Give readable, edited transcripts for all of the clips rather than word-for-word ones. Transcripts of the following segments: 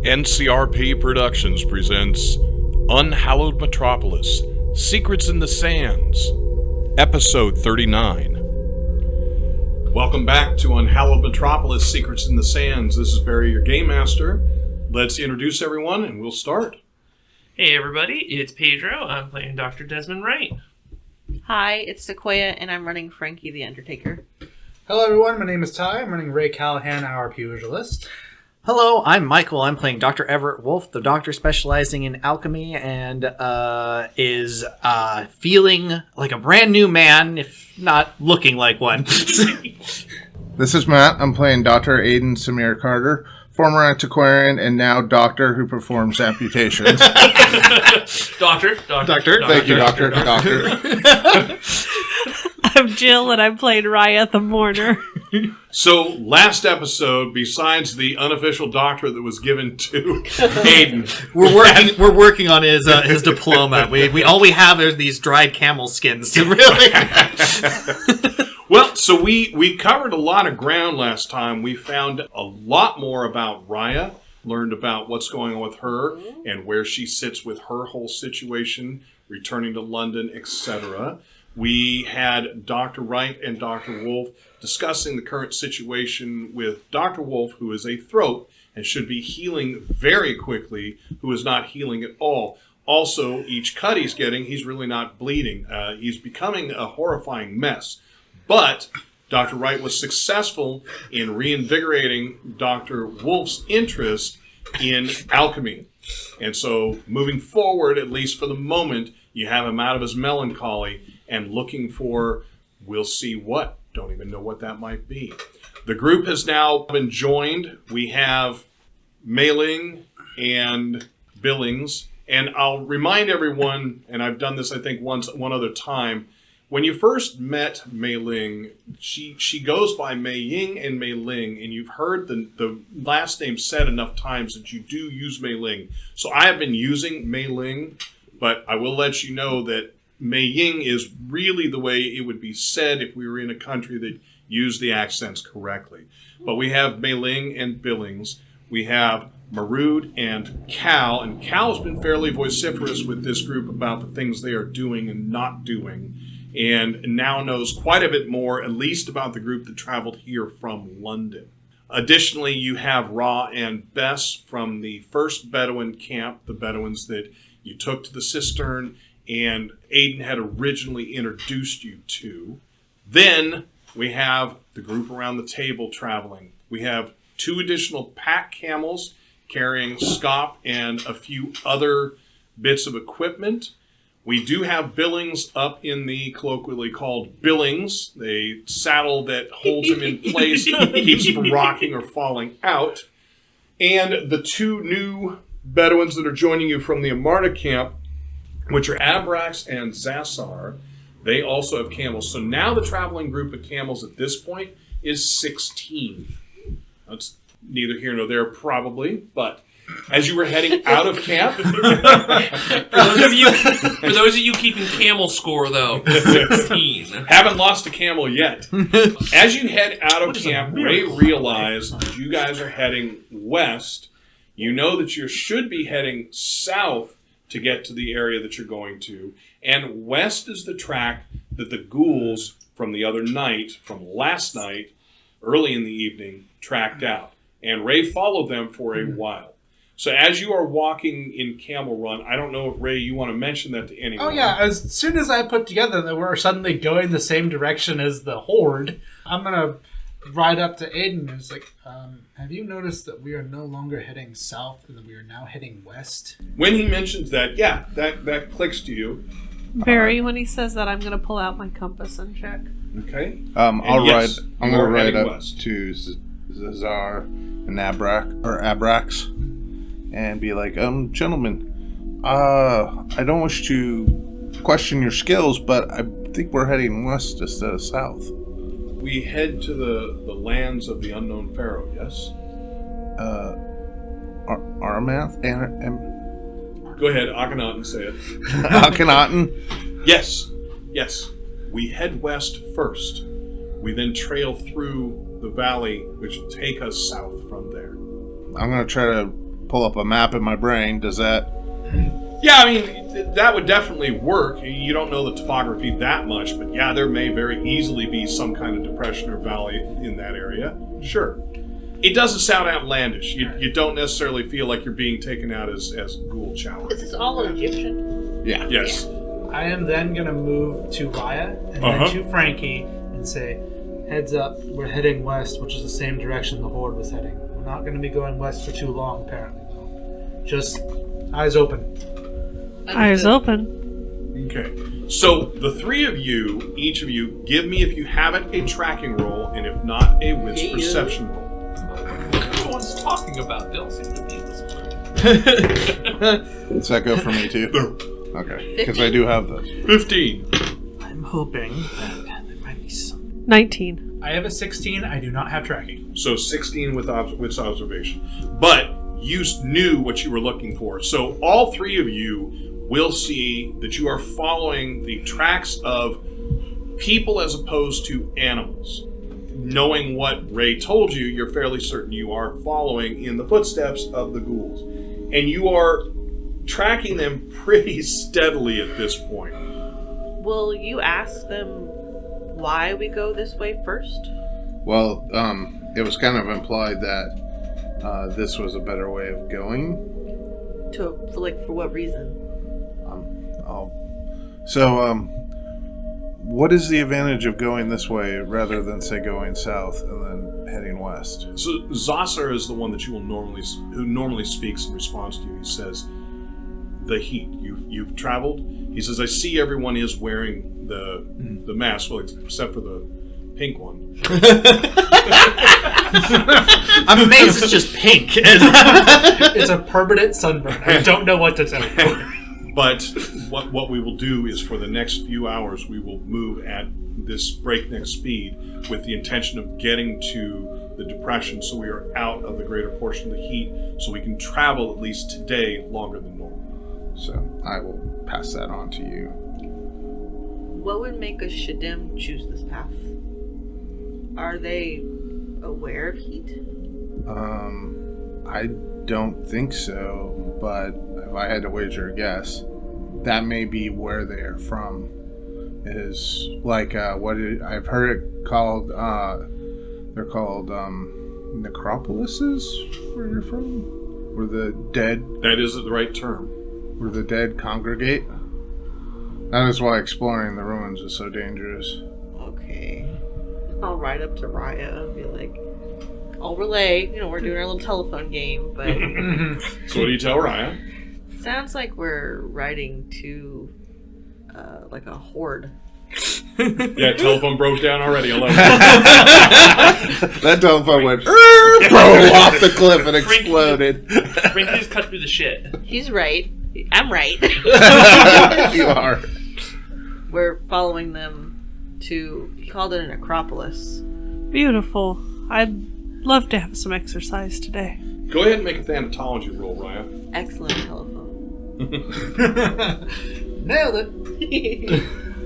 NCRP Productions presents Unhallowed Metropolis, Secrets in the Sands, Episode 39. Welcome back to Unhallowed Metropolis, Secrets in the Sands. This is Barry, your Game Master. Let's introduce everyone and we'll start. Hey everybody, it's Pedro. I'm playing Dr. Desmond Wright. Hi, it's Sequoia, and I'm running Frankie the Undertaker. Hello everyone, my name is Ty. I'm running Callahan, our Pugilist. Hello, I'm Michael. I'm playing Dr. Everett Wolf, the doctor specializing in alchemy and is feeling like a brand new man, if not looking like one. This is Matt. I'm playing Dr. Ayden Samir Carter, former Antiquarian and now doctor who performs amputations. Doctor. Thank you, doctor. I'm Jill, and I'm playing Raya the Mourner. So, last episode, besides the unofficial doctorate that was given to Ayden, We're working on his diploma. We all we have are these dried camel skins to really. Well, so we covered a lot of ground last time. We found a lot more about Raya, learned about what's going on with her and where she sits with her whole situation, returning to London, etc. We had Dr. Wright and Dr. Wolf discussing the current situation with Dr. Wolf, who is a throat and should be healing very quickly, who is not healing at all. Also, each cut he's getting, he's really not bleeding. He's becoming a horrifying mess. But Dr. Wright was successful in reinvigorating Dr. Wolf's interest in alchemy. And so, moving forward, at least for the moment, you have him out of his melancholy and looking for, we'll see what. Don't even know what that might be. The group has now been joined. We have Mailing and Billings. And I'll remind everyone, and I've done this I think one other time, when you first met Mei Ling, she goes by Mei Ying and Mei Ling, and you've heard the last name said enough times that you do use Mei Ling. So I have been using Mei Ling, but I will let you know that Mei Ying is really the way it would be said if we were in a country that used the accents correctly. But we have Mei Ling and Billings. We have Marud and Cal, and Cal's been fairly vociferous with this group about the things they are doing and not doing, and now knows quite a bit more, at least about the group that traveled here from London. Additionally, you have Ra and Bess from the first Bedouin camp, the Bedouins that you took to the cistern and Ayden had originally introduced you to. Then we have the group around the table traveling. We have 2 additional pack camels carrying Scop and a few other bits of equipment. We do have Billings up in the colloquially called Billings, the saddle that holds him in place, keeps him from rocking or falling out. And the 2 new Bedouins that are joining you from the Amarna camp, which are Abrax and Zassar. They also have camels. So now the traveling group of camels at this point is 16. That's neither here nor there probably, but as you were heading out of camp... For those of you keeping camel score, though, 16. Haven't lost a camel yet. As you head out of camp, Ray realized that you guys are heading west. You know that you should be heading south to get to the area that you're going to. And west is the track that the ghouls from the other night, from last night, early in the evening, tracked out. And Ray followed them for a while. So as you are walking in Camel Run, I don't know if, Ray, you want to mention that to anyone. Oh yeah, as soon as I put together that we're suddenly going the same direction as the Horde, I'm going to ride up to Ayden and it's like, have you noticed that we are no longer heading south and that we are now heading west? When he mentions that, yeah, that clicks to you. Barry, when he says that, I'm going to pull out my compass and check. Okay. I'm going to ride up west to Zazar and Abrax and be like, gentlemen, I don't wish to question your skills, but I think we're heading west instead of south. We head to the lands of the unknown pharaoh, yes? Aramath? Go ahead, Akhenaten, say it. Akhenaten? Yes. We head west first. We then trail through the valley, which will take us south from there. I'm going to try to pull up a map in my brain. Does that? Yeah, I mean, that would definitely work. You don't know the topography that much, but yeah, there may very easily be some kind of depression or valley in that area. Sure. It doesn't sound outlandish. You don't necessarily feel like you're being taken out as ghoul chower. Is this all in Egyptian? Yeah. Yes. I am then going to move to Raya and then to Frankie and say, heads up, we're heading west, which is the same direction the Horde was heading. We're not going to be going west for too long, apparently, though. Just eyes open. Eyes open. Okay. So the three of you, each of you, give me, if you have it, a tracking roll, and if not, a wits perception roll. Everyone's talking about. They all seem to be in this one. Does that go for me too? No. Okay. Because I do have those. 15. I'm hoping that there might be some. 19. I have a 16. I do not have tracking. So 16 with observation. But you knew what you were looking for. So all three of you will see that you are following the tracks of people as opposed to animals. Knowing what Ray told you, you're fairly certain you are following in the footsteps of the ghouls. And you are tracking them pretty steadily at this point. Will you ask them why we go this way first? Well, it was kind of implied that this was a better way of going. For what reason? What is the advantage of going this way rather than, say, going south and then heading west? So Zasser is the one that who normally speaks and responds to you. He says, the heat. You've traveled. He says, I see everyone is wearing the mask, well, except for the pink one. I'm amazed it's just pink. It's a permanent sunburn. I don't know what to tell you. But what we will do is for the next few hours, we will move at this breakneck speed with the intention of getting to the depression so we are out of the greater portion of the heat so we can travel at least today longer than normal. So I will pass that on to you. What would make a Shadim choose this path? Are they aware of heat? I don't think so, but if I had to wager a guess, that may be where they're from. Is like I've heard it called. They're called necropolises. Where you're from? Where the dead. That is the right term. Where the dead congregate. That is why exploring the ruins is so dangerous. Okay. I'll ride up to Raya and be like, I'll relay. We're doing our little telephone game, but So what do you tell Raya? sounds like we're riding to like a horde. Yeah, telephone broke down already. 11. That telephone went off the cliff and exploded. Frankie just cut through the shit. He's right. I'm right. You are. We're following them to, he called it an necropolis. Beautiful. I'd love to have some exercise today. Go ahead and make a thanatology roll, Raya. Excellent telephone. Nailed it.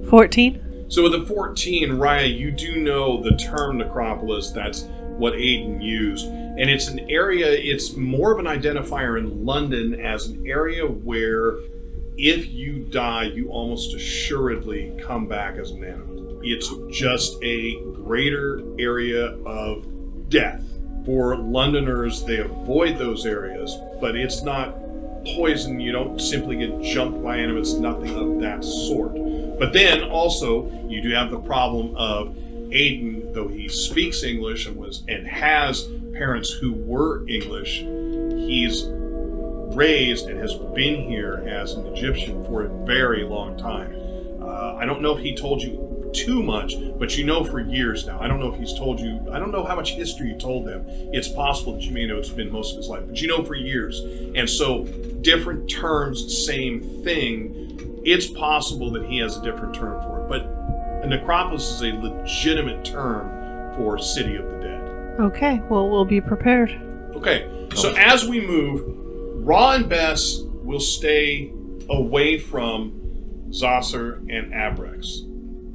14. So with a 14, Raya, you do know the term necropolis. That's what Ayden used. And it's an area, it's more of an identifier in London as an area where if you die, you almost assuredly come back as an animal. It's just a greater area of death. For Londoners, they avoid those areas, but it's not poison. You don't simply get jumped by animals, nothing of that sort. But then also, you do have the problem of Ayden, though he speaks English and has parents who were English, he's raised and has been here as an Egyptian for a very long time. I don't know if he told you too much, but you know for years now. I don't know if he's told you, I don't know how much history you told them. It's possible that you may know it's been most of his life, but you know for years. And so different terms, same thing. It's possible that he has a different term for it, but a necropolis is a legitimate term for City of the Dead. Okay, well, we'll be prepared. Okay, so as we move, Ra and Bess will stay away from Zasser and Abrex.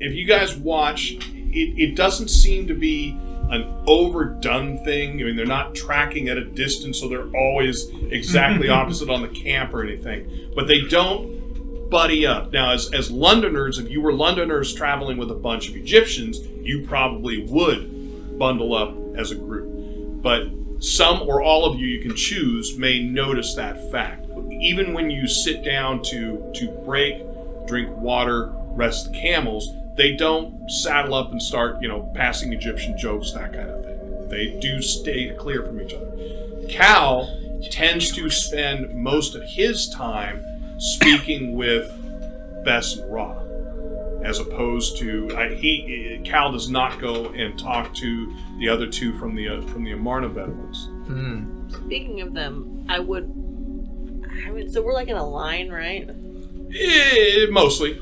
If you guys watch, it doesn't seem to be an overdone thing. I mean, they're not tracking at a distance, so they're always exactly opposite on the camp or anything. But they don't buddy up. Now, as Londoners, if you were Londoners traveling with a bunch of Egyptians, you probably would bundle up as a group. But some or all of you can choose may notice that fact. Even when you sit down to break, drink water, rest the camels, they don't saddle up and start, passing Egyptian jokes, that kind of thing. They do stay clear from each other. Cal tends to spend most of his time speaking with Bess and Ra, as opposed to Cal does not go and talk to the other two from the Amarna veterans. Speaking of them, so we're like in a line, right? Mostly.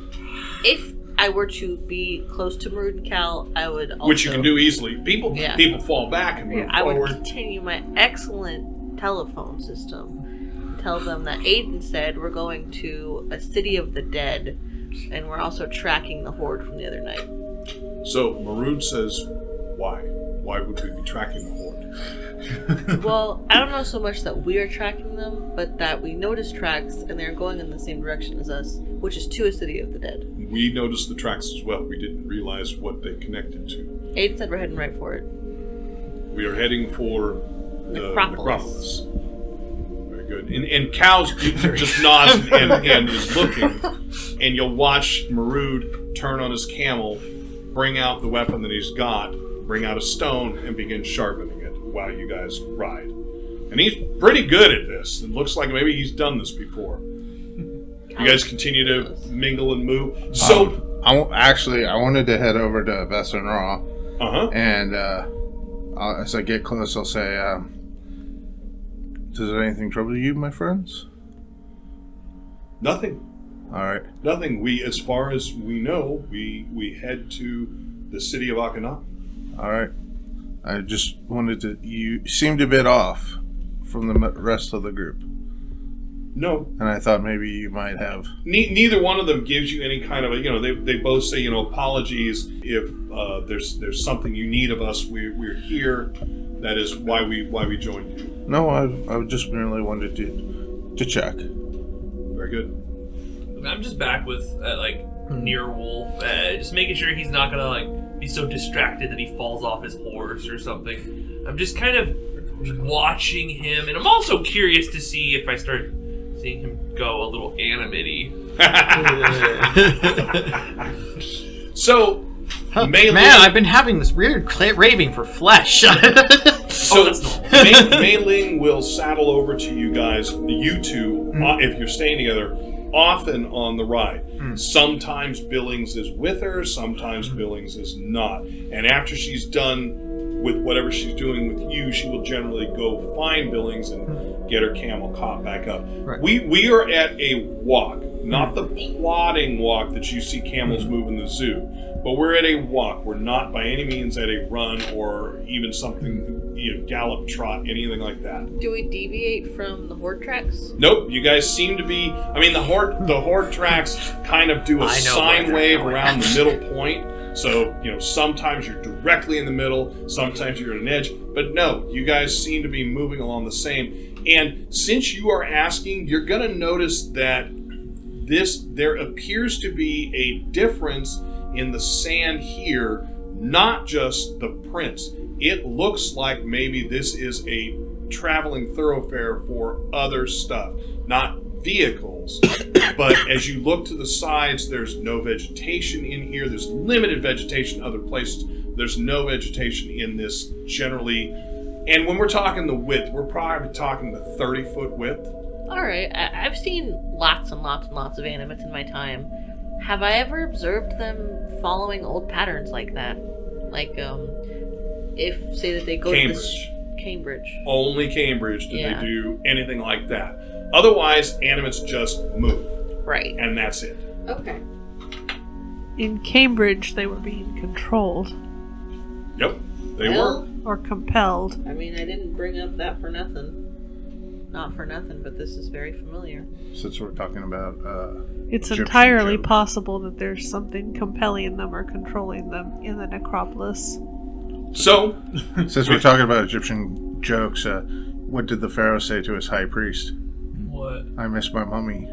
If I were to be close to Marud and Cal, I would also... Which you can do easily. People fall back and move I forward. would continue my excellent telephone system. Tell them that Ayden said we're going to a city of the dead, and we're also tracking the Horde from the other night. So Marud says, why? Why would we be tracking the Horde? Well, I don't know so much that we are tracking them, but that we noticed tracks and they're going in the same direction as us, which is to a city of the dead. We noticed the tracks as well. We didn't realize what they connected to. Ayden said we're heading right for it. We are heading for the Necropolis. Very good. And Cal just nods and is looking, and you'll watch Marud turn on his camel, bring out the weapon that he's got, bring out a stone, and begin sharpening it while you guys ride. And he's pretty good at this. It looks like maybe he's done this before. You guys continue to mingle and move. So, I wanted to head over to Bess and Ra. And as I get close, I'll say, does anything trouble you, my friends? Nothing. All right. Nothing. As far as we know, we head to the city of Akhenaten. All right. I just wanted to... You seemed a bit off from the rest of the group. No. And I thought maybe you might have... Neither one of them gives you any kind of... They both say, apologies if there's something you need of us. We're here. That is why we joined you. No, I just merely wanted to check. Very good. I'm just back with, near Wolf. Just making sure he's not gonna, be so distracted that he falls off his horse or something. I'm just kind of watching him, and I'm also curious to see if I start seeing him go a little anime-y. So, man, I've been having this weird raving for flesh. So, Mei Ling will saddle over to you guys, you two, if you're staying together, often on the ride. Sometimes Billings is with her, sometimes Billings is not. And after she's done with whatever she's doing with you, she will generally go find Billings and get her camel caught back up. Right. We are at a walk, not the plodding walk that you see camels move in the zoo, but we're at a walk. We're not by any means at a run or even something, gallop, trot, anything like that. Do we deviate from the Horde tracks? Nope, you guys seem to be... the Horde tracks kind of do a sine wave around the middle point. So, sometimes you're directly in the middle, sometimes you're at an edge. But no, you guys seem to be moving along the same. And since you are asking, you're going to notice that there appears to be a difference in the sand here, not just the prints. It looks like maybe this is a traveling thoroughfare for other stuff, not vehicles. But as you look to the sides, there's no vegetation in here. There's limited vegetation in other places. There's no vegetation in this generally. And when we're talking the width, we're probably talking the 30-foot width. All right. I've seen lots and lots and lots of animates in my time. Have I ever observed them following old patterns like that? Like, if, say that they go to Cambridge. Only Cambridge did they do anything like that. Otherwise, animates just move. Right. And that's it. Okay. In Cambridge, they were being controlled. Yep, they were. Or compelled. I mean, I didn't bring up that for nothing. Not for nothing, but this is very familiar. Since we're talking about it's Egyptian entirely jokes. possible that there's something compelling them or controlling them in the necropolis. So, Since we're talking about Egyptian jokes, what did the pharaoh say to his high priest? What? I miss my mummy.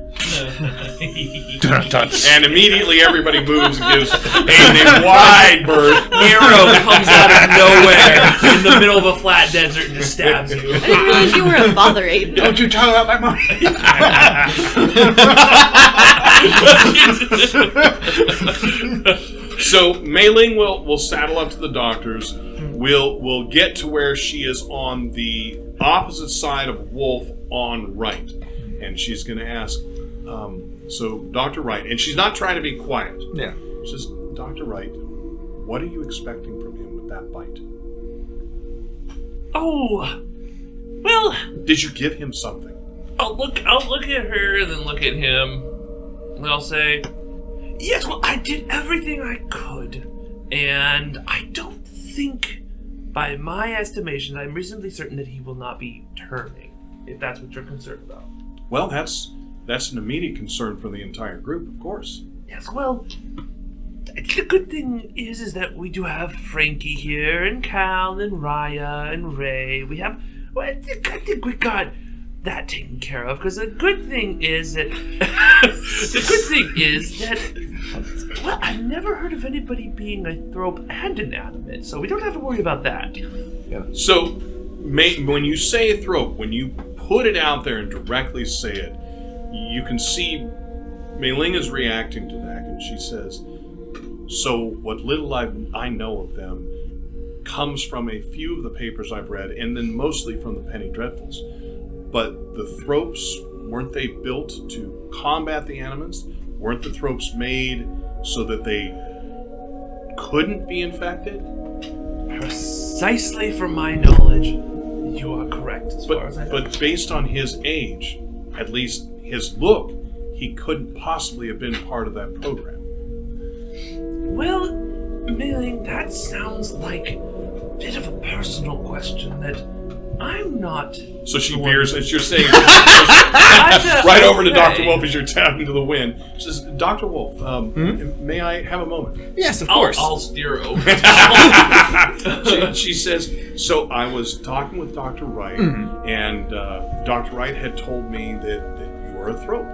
and immediately everybody moves and gives Ayden a wide berth. Arrow comes out of nowhere in the middle of a flat desert and just stabs you. I didn't realize you were a father, Ayden. Don't you talk about my mummy. So Mei-Ling will saddle up to the doctors. We'll get to where she is on the opposite side of Wolf on Wright. And she's going to ask, so Dr. Wright, and she's not trying to be quiet. Yeah. She says, Dr. Wright, what are you expecting from him with that bite? Oh, well, Did you give him something? I'll look at her and then look at him, and I'll say, yes, well, I did everything I could, and I don't think, by my estimation, I'm reasonably certain that he will not be turning, if that's what you're concerned about. Well, that's an immediate concern for the entire group, of course. Yes, well, the good thing is that we do have Frankie here, and Cal, and Raya, and Ray. We have, well, I think we got that taken care of, because the good thing is that, well, I've never heard of anybody being a thrope and an animate, so we don't have to worry about that. So, when you say a thrope, when you put it out there and directly say it, you can see Mei-Ling is reacting to that, and she says, so what little I know of them comes from a few of the papers I've read, and then mostly from the Penny Dreadfuls. But the thropes, weren't they built to combat the animals? Weren't the thropes made so that they couldn't be infected? Precisely from my knowledge, you are correct as far as I know. But based on his age, at least his look, he couldn't possibly have been part of that program. Well, Mei-Ling, that sounds like a bit of a personal question that I'm not... So she veers, as you're saying, right over to Dr. Wolf as you're tapping to the wind. She says, Dr. Wolf, may I have a moment? Yes, of course. I'll steer over. she says, so I was talking with Dr. Wright, and Dr. Wright had told me that you are a thrope.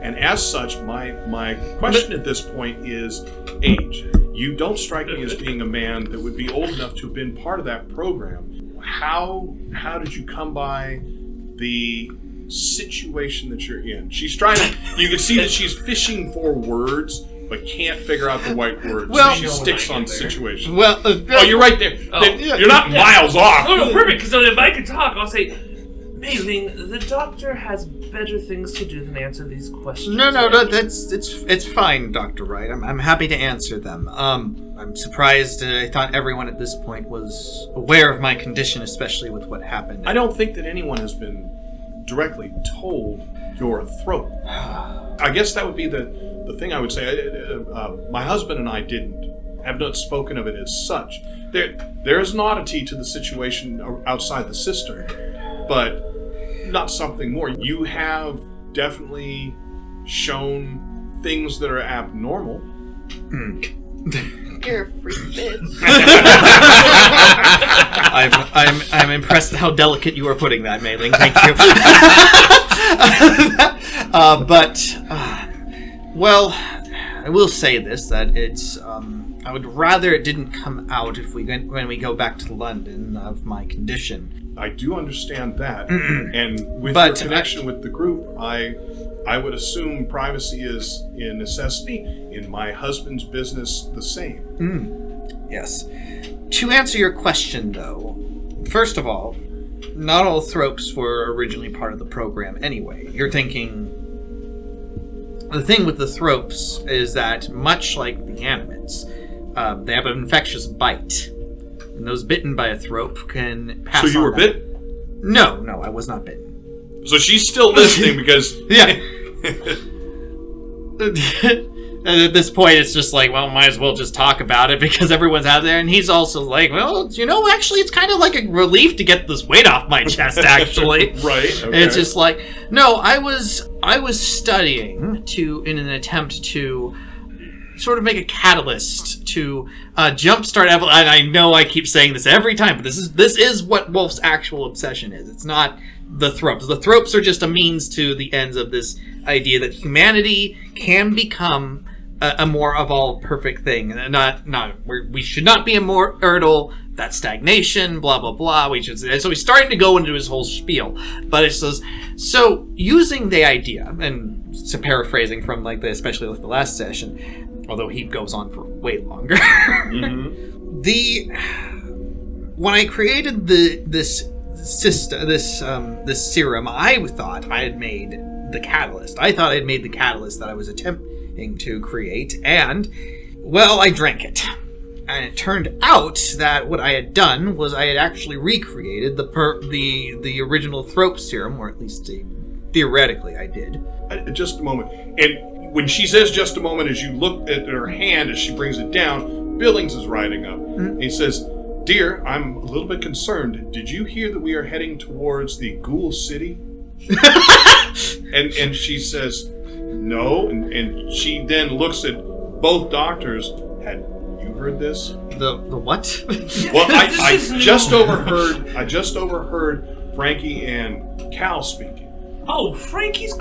And as such, my question at this point is age. You don't strike me as being a man that would be old enough to have been part of that program. How did you come by the situation that you're in? She's trying to, you can see that she's fishing for words, but can't figure out the right words. Well, so she sticks on the situation. Well, Oh, you're right there. You're not miles off. Oh, no, perfect, because if I could talk, I'll say, Mei-Ling, the doctor has better things to do than answer these questions. No, it's fine, Dr. Wright. I'm happy to answer them. I'm surprised. I thought everyone at this point was aware of my condition, especially with what happened. I don't think that anyone has been directly told you're a thrope. I guess that would be the thing I would say. My husband and I have not spoken of it as such. There is an oddity to the situation outside the cistern, but not something more. You have definitely shown things that are abnormal. You're a freak bitch. I'm impressed at how delicate you are putting that, Mei-Ling. Thank you. Well, I will say this, that it's I would rather it didn't come out when we go back to London of my condition. I do understand that, and with your connection with the group, I would assume privacy is a necessity. In my husband's business, the same. Yes. To answer your question, though, first of all, not all thropes were originally part of the program anyway. You're thinking... The thing with the thropes is that, much like the animates, they have an infectious bite. And those bitten by a thrope can pass on. So you were bitten? No, I was not bitten. So she's still listening because... Yeah. And at this point, it's just like, well, might as well just talk about it because everyone's out there. And he's also like, well, actually, it's kind of like a relief to get this weight off my chest, actually. Right. Okay. It's just like, no, I was studying in an attempt to sort of make a catalyst to jumpstart evolution. And I know I keep saying this every time, but this is what Wolf's actual obsession is. It's not the thropes. The thropes are just a means to the ends of this idea that humanity can become a more evolved, perfect thing. We should not be immortal. That's stagnation. Blah blah blah. So he's starting to go into his whole spiel, but it says so using the idea, and so paraphrasing from especially the last session, although he goes on for way longer. When I created this system, this serum, I thought I had made the catalyst. I thought I had made the catalyst that I was attempting to create, and well, I drank it. And it turned out that what I had done was I had actually recreated the original thrope serum, or at least theoretically I did. Just a moment. And when she says just a moment, as you look at her hand as she brings it down, Billings is riding up. And he says, "Dear, I'm a little bit concerned. Did you hear that we are heading towards the Ghoul City?" and she says, "No." And she then looks at both doctors. Had you heard this? The what? Well, I just overheard Frankie and Cal speaking. Oh, if Frankie's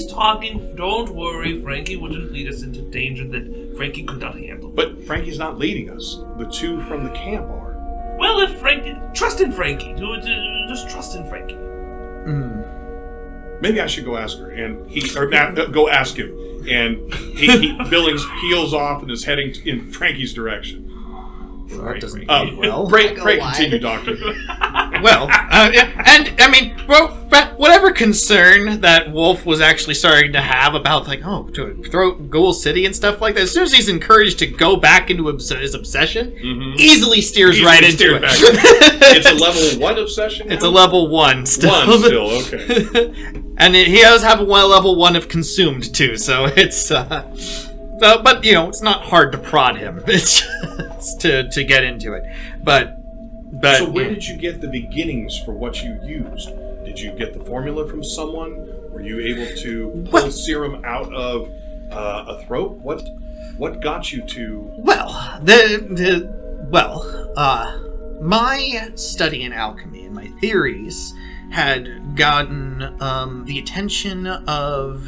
talking, don't worry, Frankie wouldn't lead us into danger that Frankie could not handle. But Frankie's not leading us. The two from the camp are. Well, if Frankie... Trust in Frankie. Just trust in Frankie. Maybe I should go ask her, go ask him. And Billings peels off and is heading in Frankie's direction. Well, that doesn't well. Pray continue, Doctor. Well, and I mean, whatever concern that Wolf was actually starting to have about, to throw Ghoul City and stuff like that, as soon as he's encouraged to go back into his obsession, easily steers right into it. It's a level 1 obsession? It's a level 1 still. 1 still, okay. And he does have a level 1 of consumed, too, so it's... but, it's not hard to prod him. It's just to get into it. But so where did you get the beginnings for what you used? Did you get the formula from someone? Were you able to pull serum out of a throat? What got you to... my study in alchemy and my theories had gotten the attention of...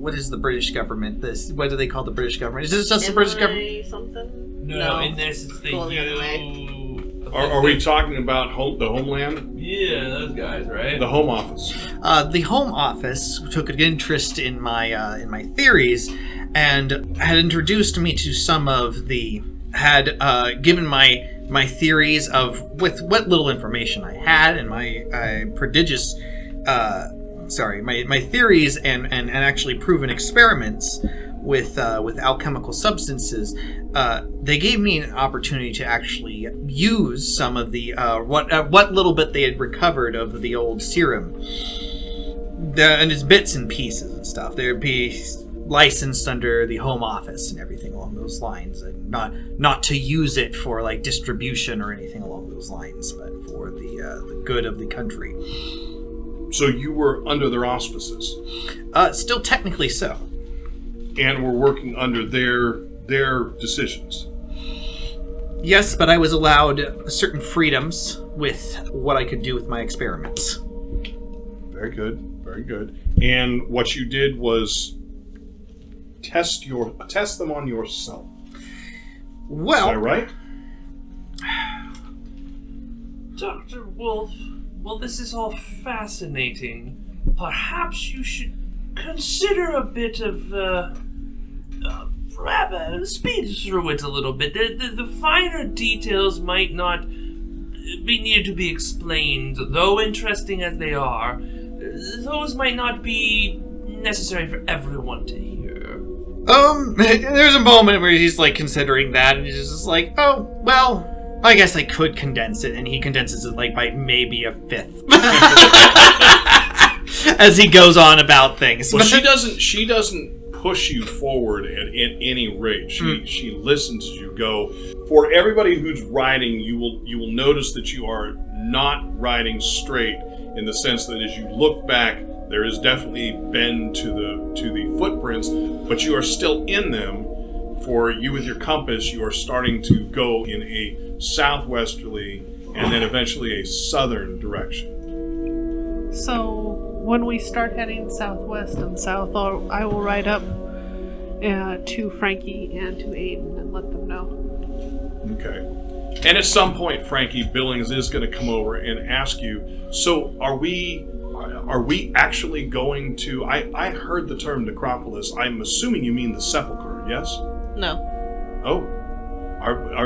what is the British government? What do they call the British government? Is this just the British government? Something? No, in this it's the Are we talking about the Homeland? Yeah, those guys, right? The Home Office. The Home Office took an interest in my theories and had introduced me to some of the... had given my theories of with what little information I had and my prodigious... my theories and actually proven experiments with alchemical substances, they gave me an opportunity to actually use some of the what little bit they had recovered of the old serum, and its bits and pieces and stuff. They'd be licensed under the Home Office and everything along those lines, and not to use it for distribution or anything along those lines, but for the good of the country. So you were under their auspices? Still technically so. And were working under their decisions? Yes, but I was allowed certain freedoms with what I could do with my experiments. Very good, very good. And what you did was test them on yourself. Well... Is that right? Dr. Wolf... Well, this is all fascinating. Perhaps you should consider a bit of, speed through it a little bit. The finer details might not be needed to be explained, though interesting as they are. Those might not be necessary for everyone to hear. There's a moment where he's, considering that, and he's just oh, well... I guess I could condense it, and he condenses it by maybe a fifth as he goes on about things. Well, she doesn't push you forward at any rate. She listens as you go. For everybody who's riding, you will notice that you are not riding straight, in the sense that as you look back, There is definitely bend to the footprints, but you are still in them. For you with your compass, you are starting to go in a southwesterly and then eventually a southern direction. So when we start heading southwest and south, I will ride up to Frankie and to Ayden and let them know. Okay. And at some point, Frankie, Billings is going to come over and ask you, so are we actually going to... I heard the term necropolis. I'm assuming you mean the sepulcher, yes? No. Oh.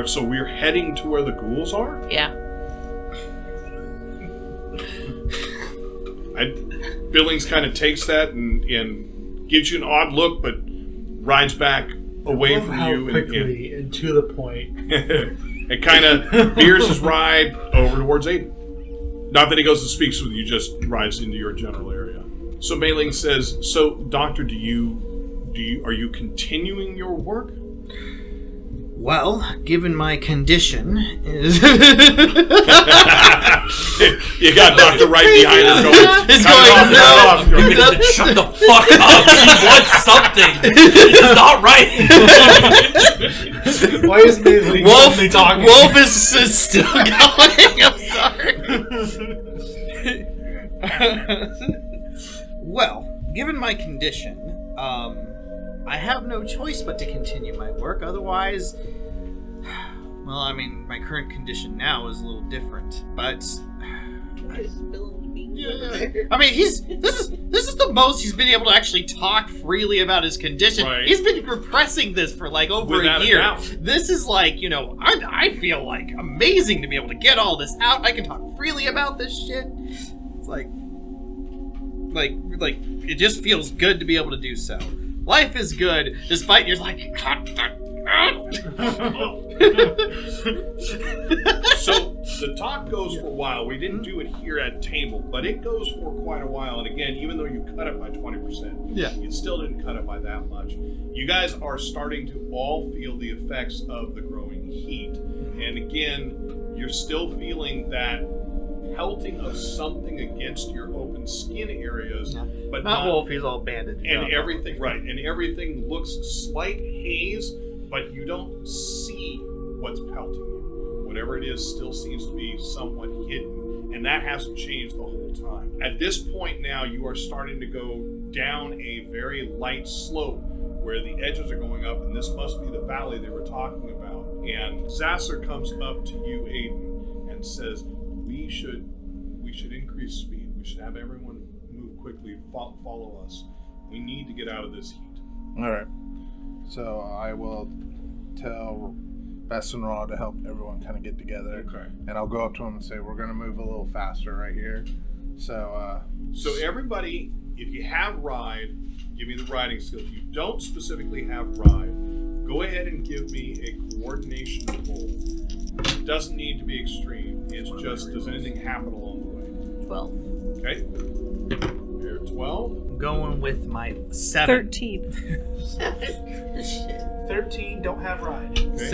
So we're heading to where the ghouls are? Yeah. Billings kind of takes that and gives you an odd look, but rides back away from you. Quickly and to the point. It kind of veers his ride over towards Ayden. Not that he goes and speaks with you, just rides into your general area. So Mailing says, so Doctor, are you continuing your work? Well, given my condition is... You got Dr. Wright behind her going, It's cut going, it off. Shut the fuck up! He wants something! It's not right! Why is Mailing suddenly talking? Wolf is still going, I'm sorry. Well, given my condition, I have no choice but to continue my work. Otherwise, well, I mean, my current condition now is a little different. But I mean, this is the most he's been able to actually talk freely about his condition. Right. He's been repressing this for like over Without a year. doubt. This is like, I feel like amazing to be able to get all this out. I can talk freely about this shit. It's like it just feels good to be able to do so. Life is good, despite you're like... So, the talk goes for a while. We didn't do it here at table, but it goes for quite a while. And again, even though you cut it by 20%, you still didn't cut it by that much. You guys are starting to all feel the effects of the growing heat. And again, you're still feeling that pelting of something against your open skin areas, but not Wolf, he's all bandaged. And everything, right, and everything looks slight haze, but you don't see what's pelting you. Whatever it is still seems to be somewhat hidden, and that hasn't changed the whole time. At this point now, you are starting to go down a very light slope where the edges are going up, and this must be the valley they were talking about. And Zasser comes up to you, Ayden, and says, we should increase speed. We should have everyone move quickly, follow us. We need to get out of this heat. All right. So I will tell Bess and Raw to help everyone kind of get together. Okay. And I'll go up to them and say, we're going to move a little faster right here. So everybody, if you have ride, give me the riding skill. If you don't specifically have ride, go ahead and give me a coordination roll. It doesn't need to be extreme. It's just, does anything happen along the way? 12. Okay. You're 12. I'm going with my 7. 13. 13, don't have ride. Okay.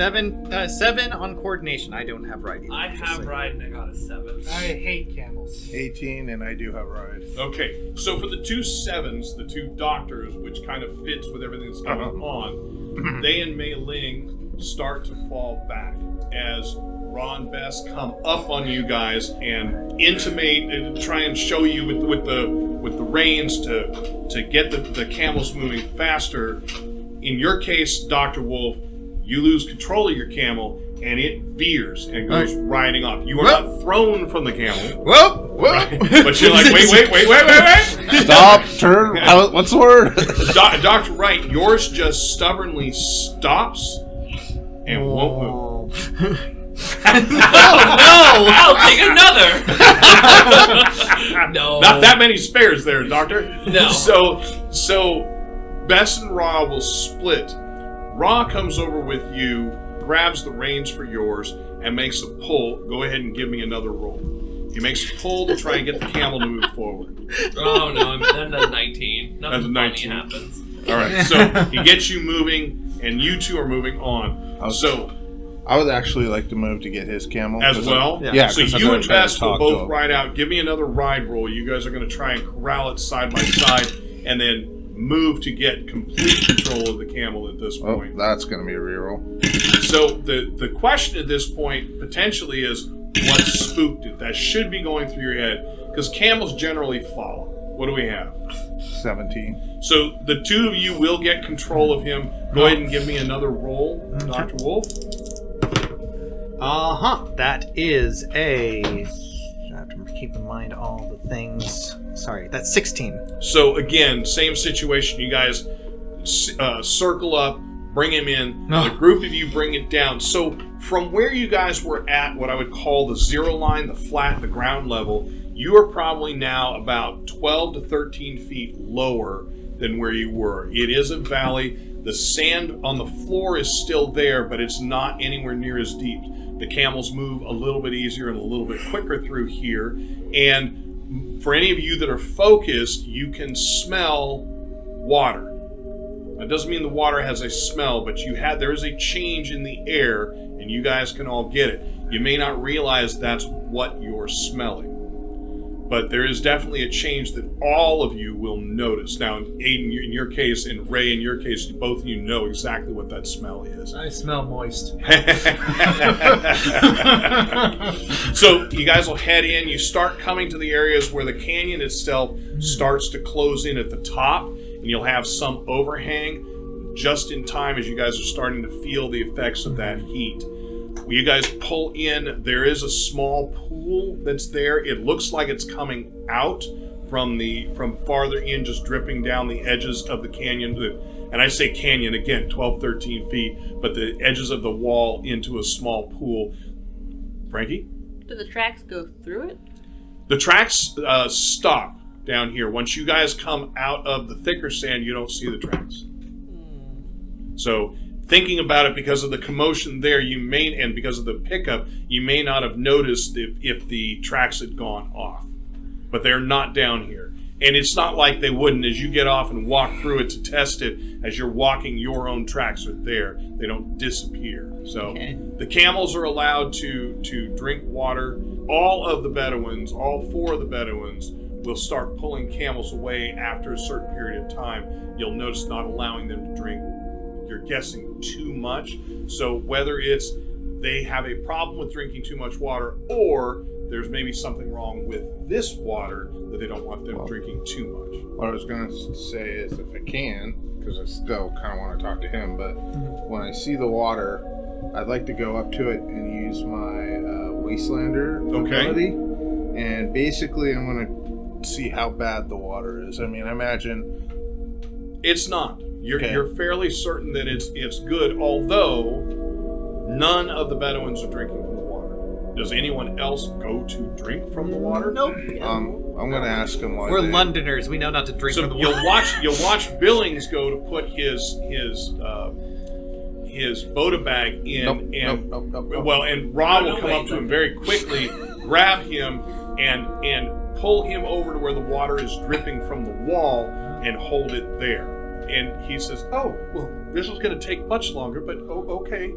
7 on coordination. I don't have ride either. I have ride and I got a 7. I hate camels. 18, and I do have ride. Okay, so for the 2 7s, the 2 doctors, which kind of fits with everything that's going on, they and Mei Ling start to fall back as Ron and Bess come up on you guys and intimate and try and show you with the reins to get the camels moving faster. In your case, Dr. Wolf, you lose control of your camel and it veers and goes riding off. You are not thrown from the camel. Whoa! Right? But you're like, wait. Stop, turn, what's the word? Dr. Wright, yours just stubbornly stops and won't move. No! I'll take another! No. Not that many spares there, Doctor. No. So Bess and Ra will split. Ra comes over with you, grabs the reins for yours, and makes a pull. Go ahead and give me another roll. He makes a pull to try and get the camel to move forward. Oh no, that's 19. That's Nothing 19. funny happens. All right, so he gets you moving, and you two are moving on. Okay. So I would actually like to move to get his camel. As well? Yeah. So 'cause I'm you gonna and try to Best will talk to both him. ride out. Give me another ride roll. You guys are going to try and corral it side by side and then move to get complete control of the camel at this Oh, point. that's going to be a reroll. So the question at this point potentially is what spooked it? That should be going through your head because camels generally follow. What do we have? 17. So the two of you will get control of him. Go ahead and give me another roll, Dr. Wolf. That is a. I have to keep in mind all the things. Sorry, that's 16. So again, same situation. You guys circle up, bring him in. No. The group of you bring it down. So from where you guys were at, what I would call the zero line, the flat, the ground level, you are probably now about 12 to 13 feet lower than where you were. It is a valley. The sand on the floor is still there, but it's not anywhere near as deep. The camels move a little bit easier and a little bit quicker through here. And for any of you that are focused, you can smell water. That doesn't mean the water has a smell, but there is a change in the air, and you guys can all get it. You may not realize that's what you're smelling, but there is definitely a change that all of you will notice. Now, Ayden, in your case, and Ray, in your case, both of you know exactly what that smell is. I smell moist. So you guys will head in. You start coming to the areas where the canyon itself starts to close in at the top, and you'll have some overhang just in time as you guys are starting to feel the effects of that heat. When you guys pull in, there is a small pool that's there. It looks like it's coming out from farther in, just dripping down the edges of the canyon. And I say canyon again, 12, 13 feet, but the edges of the wall into a small pool. Frankie? Do the tracks go through it? The tracks stop down here. Once you guys come out of the thicker sand, you don't see the tracks. So thinking about it, because of the commotion there, and because of the pickup, you may not have noticed if the tracks had gone off. But they're not down here. And it's not like they wouldn't as you get off and walk through it to test it. As you're walking, your own tracks are there. They don't disappear. So The camels are allowed to drink water. All of the Bedouins, all 4 of the Bedouins, will start pulling camels away after a certain period of time. You'll notice not allowing them to drink, you're guessing, too much. So whether it's they have a problem with drinking too much water, or there's maybe something wrong with this water that they don't want them drinking too much. What I was going to say is, if I can, because I still kind of want to talk to him, but when I see the water, I'd like to go up to it and use my Wastelander ability. And basically, I'm going to see how bad the water is. I mean, I imagine it's not. You're fairly certain that it's good, although none of the Bedouins are drinking from the water. Does anyone else go to drink from the water? Nope. I'm going to ask him why. We're Londoners. We know not to drink So from the water. you'll watch Billings go to put his Boda bag in, and Ra will come up to him very quickly, grab him, and pull him over to where the water is dripping from the wall and hold it there. And he says, "Oh, well, this is going to take much longer, but okay."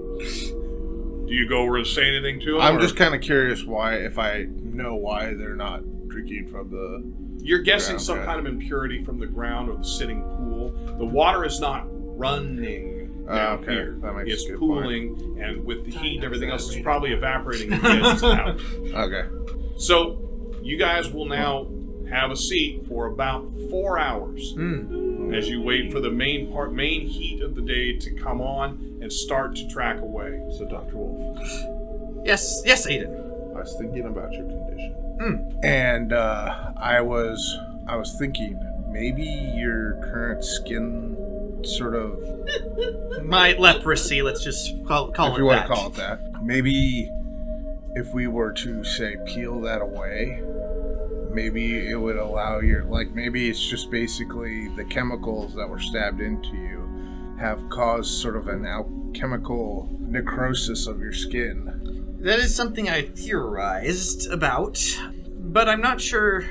Do you go over and say anything to him? I'm just kind of curious if I know why they're not drinking from the... You're guessing ground, some right? kind of impurity from the ground or the sitting pool. The water is not running down here. That makes It's a good pooling, and with the heat and everything else, it's probably evaporating the edges out. Okay. So, you guys will now have a seat for about 4 hours as you wait for the main heat of the day to come on and start to track away. So, Dr. Wolf, Yes, Ayden. I was thinking about your condition. And I was thinking maybe your current skin sort of... My leprosy, let's just call if it you want that. to call it that. Maybe if we were to, say, peel that away, maybe it would allow maybe it's just basically the chemicals that were stabbed into you have caused sort of an alchemical necrosis of your skin. That is something I theorized about, but I'm not sure.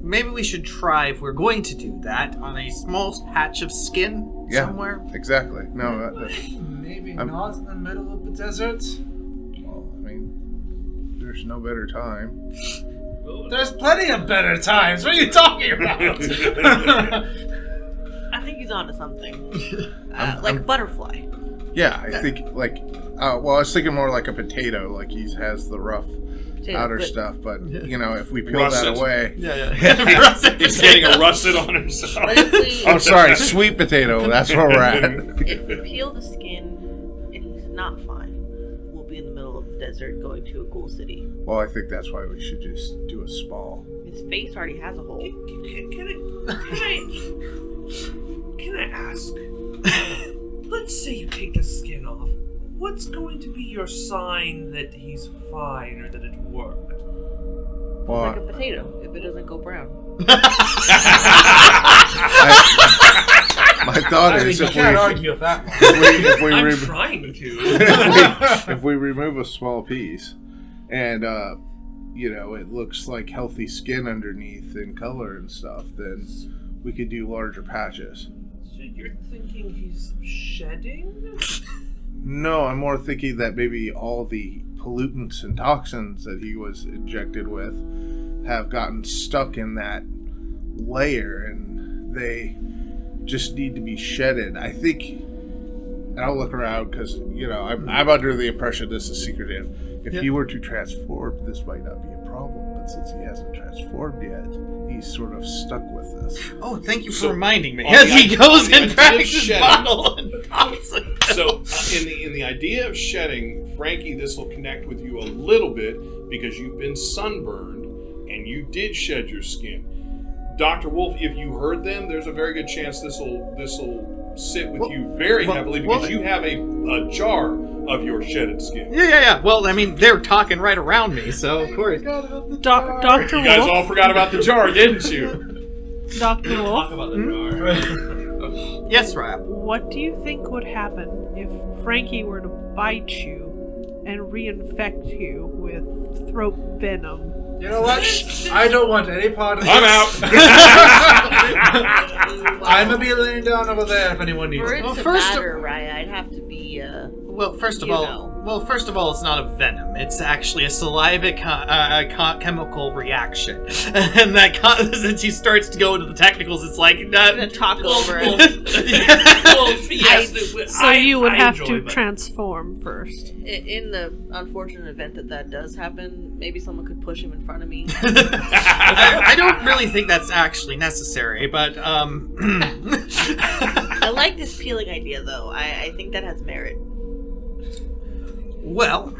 Maybe we should try, if we're going to do that, on a small patch of skin somewhere. Exactly. No, Maybe not in the middle of the desert. Well, I mean, there's no better time. There's plenty of better times. What are you talking about? I think he's onto something. Like a butterfly. Yeah, I think I was thinking more like a potato. Like he has the rough outer stuff, but if we peel Russet. that away, He's getting a russet on himself. oh, sorry, sweet potato. That's where we're at. If we peel the skin and he's not fine, we'll be in the middle of the desert going to a ghoul city. Well, I think that's why we should just do a small. His face already has a hole. Can I ask? Let's say you take the skin off. What's going to be your sign that he's fine or that it worked? Well, Like a potato, if it doesn't go brown. my thought is you if can't we argue with that one. I'm trying to. if we remove a small piece and it looks like healthy skin underneath and color and stuff, then we could do larger patches. So you're thinking he's shedding? No, I'm more thinking that maybe all the pollutants and toxins that he was injected with have gotten stuck in that layer and they just need to be shedded. I think, and I'll look around because, I'm under the impression this is secretive. If he were to transform, this might not be a problem, but since he hasn't transformed yet, he's sort of stuck with this. Oh, thank you for So, reminding me. on As the he idea- goes on the and idea cracks of his shedding- bottle and pops it. So, in the idea of shedding, Frankie, this will connect with you a little bit because you've been sunburned and you did shed your skin. Dr. Wolf, if you heard them, there's a very good chance this will sit with you very heavily because you have a jar of your shedded skin. Yeah. Well, I mean, they're talking right around me, so of course. Dr. You guys Wolf. all forgot about the jar, didn't you? Dr. Talk Wolf. about the jar. Yes, Raya. What do you think would happen if Frankie were to bite you and reinfect you with throat venom? You know what? I don't want any part of this. I'm out. I'm gonna be laying down over there if anyone needs For it. it Well, to first of- matter, Raya, I'd have to be, Well, first of You all, know. it's not a venom. It's actually a saliva chemical reaction, and since he starts to go into the technicals, it's like I'm gonna talk over it. So you would have to enjoy that. transform first. In the unfortunate event that does happen, maybe someone could push him in front of me. I don't really think that's actually necessary, but I like this peeling idea, though. I think that has merit. well,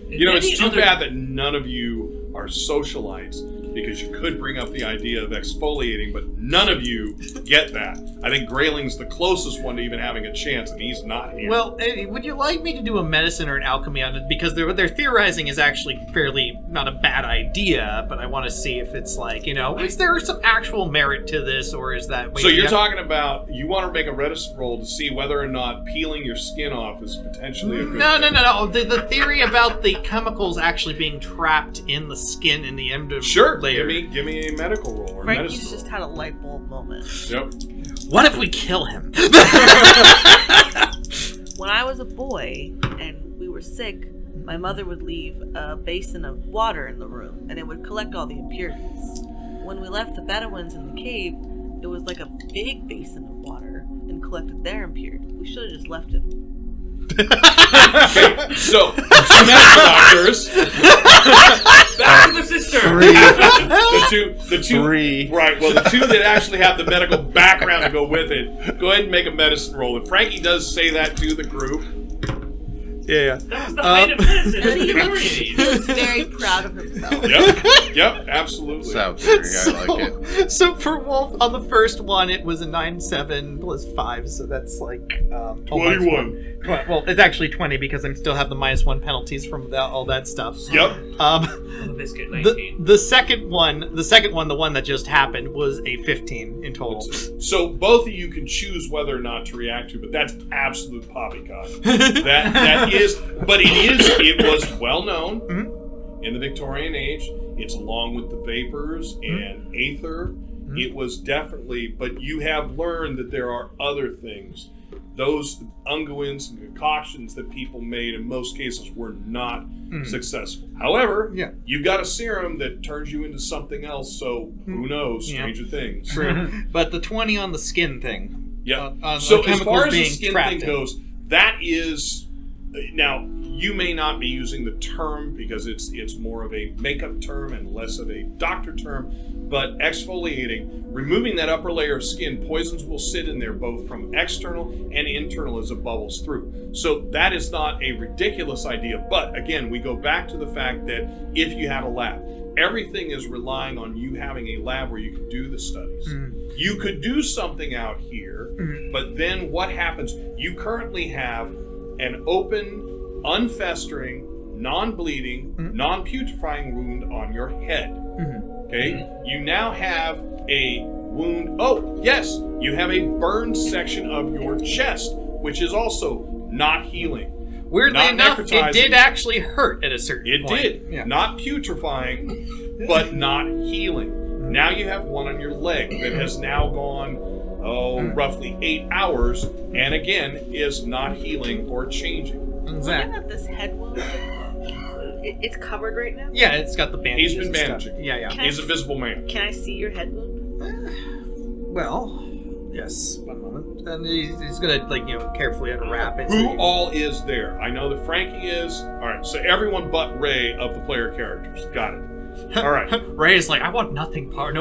It's too bad that none of you are socialites because you could bring up the idea of exfoliating, but none of you get that. I think Grayling's the closest one to even having a chance, and he's not here. well, would you like me to do a medicine or an alchemy on it? Because their theorizing is actually fairly not a bad idea, but I want to see if it's like, is there some actual merit to this, or is that... So you're talking about, you want to make a medicine roll to see whether or not peeling your skin off is potentially a good No. thing. The theory about the chemicals actually being trapped in the skin in the end of Sure, layer. give me a medical roll or a Frankie's medicine just had a light bulb moment. roll. Yep. What if we kill him? When I was a boy and we were sick, my mother would leave a basin of water in the room, and it would collect all the impurities. When we left the Bedouins in the cave, it was like a big basin of water and collected their impurities. We should have just left him. Okay, so, two medical doctors. Back to the sister. The two, Three. right? Well, the two that actually have the medical background to go with it. Go ahead and make a medicine roll. And Frankie does say that to the group. Yeah. That was the height of medicine. And he Infuriating. was very proud of himself. Yep, absolutely. Sounds very, I like it. So for Wolf, on the first one, it was a 9/7 plus 5, so that's like... 21. Well, it's actually 20 because I still have the -1 penalties from all that stuff. Yep. The biscuit 19. The second one, the one that just happened, was a 15 in total. So both of you can choose whether or not to react to, but that's absolute poppycock. That is, but it was well known in the Victorian age. It's along with the vapors and aether. It was definitely, but you have learned that there are other things those unguents and concoctions that people made in most cases were not successful. However, you've got a serum that turns you into something else, so who knows, stranger things. True. But the 20 on the skin thing. Yeah. So as far as the being skin trapped thing goes, that is... Now, you may not be using the term because it's more of a makeup term and less of a doctor term, but exfoliating, removing that upper layer of skin, poisons will sit in there both from external and internal as it bubbles through. So that is not a ridiculous idea, but again, we go back to the fact that if you had a lab, everything is relying on you having a lab where you can do the studies. You could do something out here, but then what happens? You currently have an open, unfestering, non-bleeding, non-putrefying wound on your head. Okay? You now have a wound. Oh, yes, you have a burned section of your chest, which is also not healing. Weirdly not enough, it necrotizing. did actually hurt at a certain point. It did. Not putrefying, but not healing. Now you have one on your leg that has now gone, roughly 8 hours, and again, is not healing or changing. Looking at this head wound, it's covered right now? Yeah, it's got the bandages. He's been bandaging. Yeah. He's a visible man. Can I see your head wound? Well, yes. One moment. And he's gonna, carefully unwrap it. Who all is there? I know that Frankie is. All right, so everyone but Ray of the player characters. Got it. All right. Ray's like, I want no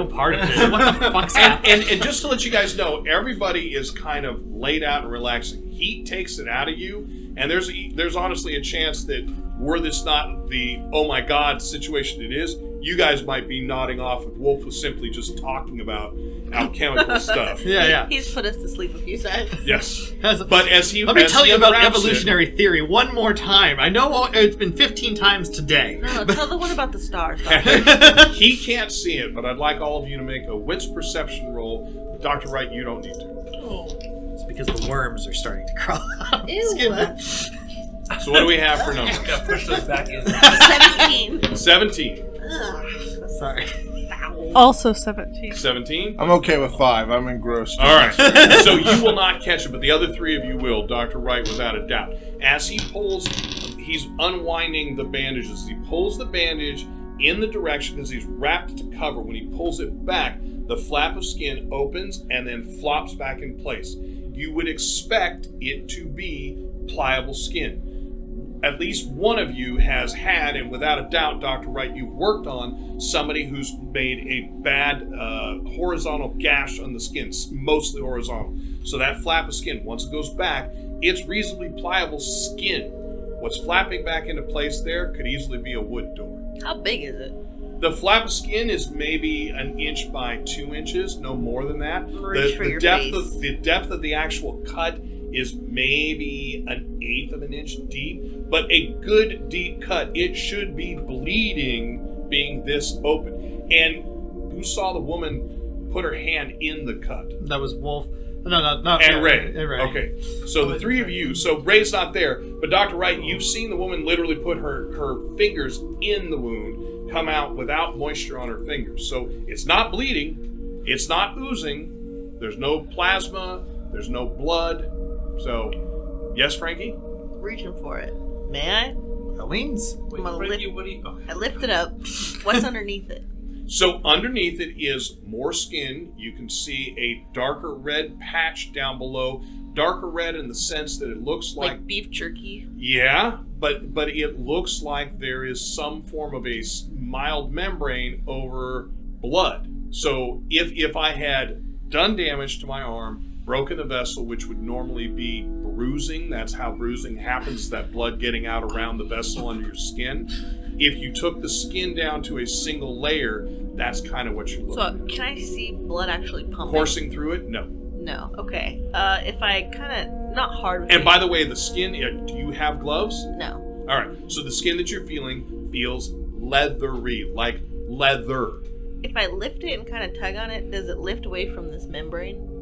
part of this. What the fuck's happening? And just to let you guys know, everybody is kind of laid out and relaxing. Heat takes it out of you, and there's honestly a chance that were this not the oh my god situation it is, you guys might be nodding off if Wolf was simply just talking about alchemical stuff. Yeah. He's put us to sleep a few times. Yes. But as he Let me tell you about unwraps evolutionary theory one more time. I know it's been 15 times today. No, tell the one about the stars. He can't see it, but I'd like all of you to make a wits perception roll. Dr. Wright, you don't need to. It's because the worms are starting to crawl out. Ew. So what do we have for numbers? Gotta push those back in. 17. 17. Ugh. Sorry. Also 17. 17? I'm okay with 5. I'm engrossed. All right. So you will not catch it, but the other 3 of you will, Dr. Wright, without a doubt. As he pulls, he's unwinding the bandages. He pulls the bandage in the direction because he's wrapped it to cover. When he pulls it back, the flap of skin opens and then flops back in place. You would expect it to be pliable skin. At least one of you has had, and without a doubt, Dr. Wright, you've worked on somebody who's made a bad horizontal gash on the skin, mostly horizontal. So that flap of skin, once it goes back, it's reasonably pliable skin. What's flapping back into place there could easily be a wood door. How big is it? The flap of skin is maybe 1 inch by 2 inches, no more than that. Reach for your face. The depth of the actual cut is maybe 1/8 of an inch deep, but a good deep cut. It should be bleeding, being this open. And who saw the woman put her hand in the cut? That was Wolf. No. And Ray. Ray. Okay. So the 3 of you. So Ray's not there, but Dr. Wright, you've seen the woman literally put her fingers in the wound, come out without moisture on her fingers. So it's not bleeding. It's not oozing. There's no plasma. There's no blood. So, yes, Frankie? Reaching for it. May I? By means. Wait, I'm gonna Frankie, what do you... Oh. I lift it up. What's underneath it? So underneath it is more skin. You can see a darker red patch down below. Darker red in the sense that it looks like beef jerky. Yeah, but it looks like there is some form of a mild membrane over blood. So if I had done damage to my arm, broken the vessel, which would normally be bruising, that's how bruising happens, that blood getting out around the vessel under your skin. If you took the skin down to a single layer, that's kind of what you're looking at. So can I see blood actually pumping? Coursing through it? No. No. Okay. If I kind of not hard. And by the way, the skin, do you have gloves? No. All right. So the skin that you're feeling feels leathery, like leather. If I lift it and kind of tug on it, does it lift away from this membrane?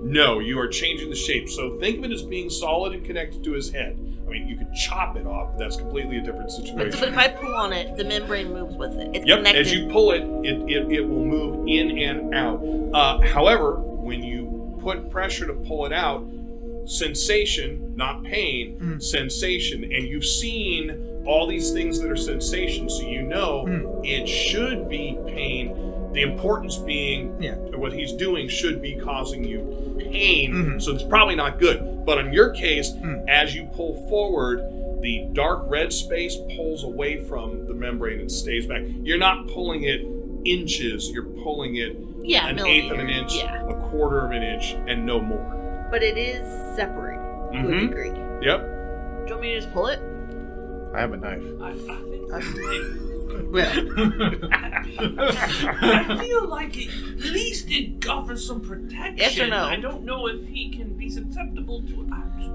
No, you are changing the shape. So think of it as being solid and connected to his head. I mean, you could chop it off, but that's completely a different situation. But if I pull on it, the membrane moves with it. It's yep, connected. As you pull it, it will move in and out. However, when you put pressure to pull it out, sensation, not pain, sensation. And you've seen all these things that are sensations, so you know it should be pain. The importance being what he's doing should be causing you pain, so it's probably not good. But in your case, as you pull forward, the dark red space pulls away from the membrane and stays back. You're not pulling it inches, you're pulling it an eighth of an inch, a quarter of an inch, and no more. But it is separated to a degree. Yep. Do you want me to just pull it? I have a knife. I feel like at least it offers some protection. Yes or no? I don't know if he can be susceptible to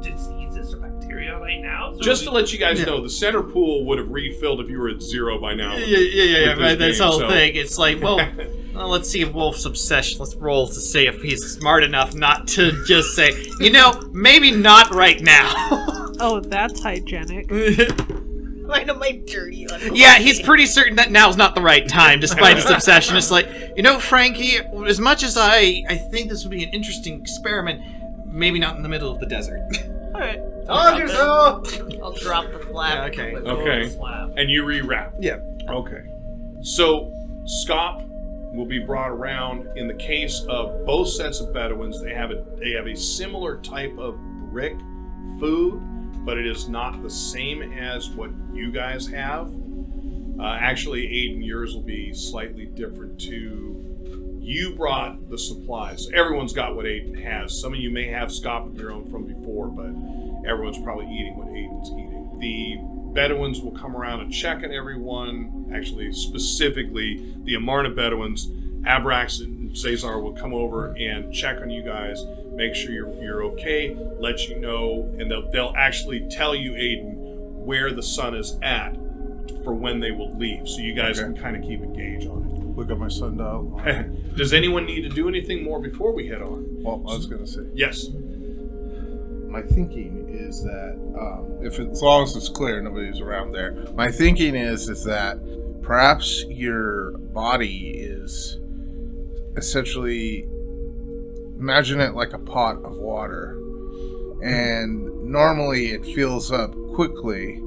diseases or bacteria right now. So Just to let you guys know, the center pool would have refilled if you were at 0 by now. Yeah. Right, that's the whole so. thing. It's like, well, let's see if Wolf's obsession. Let's roll to see if he's smart enough not to just say, maybe not right now. Oh, that's hygienic. Why am I dirty? Yeah, he's pretty certain that now's not the right time, despite his obsession. It's like, Frankie, as much as I think this would be an interesting experiment, maybe not in the middle of the desert. Alright. I'll I'll drop the flap. Yeah, okay. Okay. And you rewrap. Yeah. Okay. So, Scop will be brought around. In the case of both sets of Bedouins, they have a similar type of brick food, but it is not the same as what you guys have. Actually, Ayden, yours will be slightly different too. You brought the supplies. Everyone's got what Ayden has. Some of you may have Scop of your own from before, but everyone's probably eating what Ayden's eating. The Bedouins will come around and check on everyone. Actually, specifically, the Amarna Bedouins, Abrax and Cesar will come over and check on you guys, make sure you're okay, let you know, and they'll actually tell you, Ayden, where the sun is at for when they will leave, so you guys can kind of keep a gauge on it. Look at my sundial. Does anyone need to do anything more before we head on? Well, I was going to say. Yes. My thinking is that, as long as it's clear, nobody's around there. My thinking is that perhaps your body is essentially, imagine it like a pot of water, and normally it fills up quickly,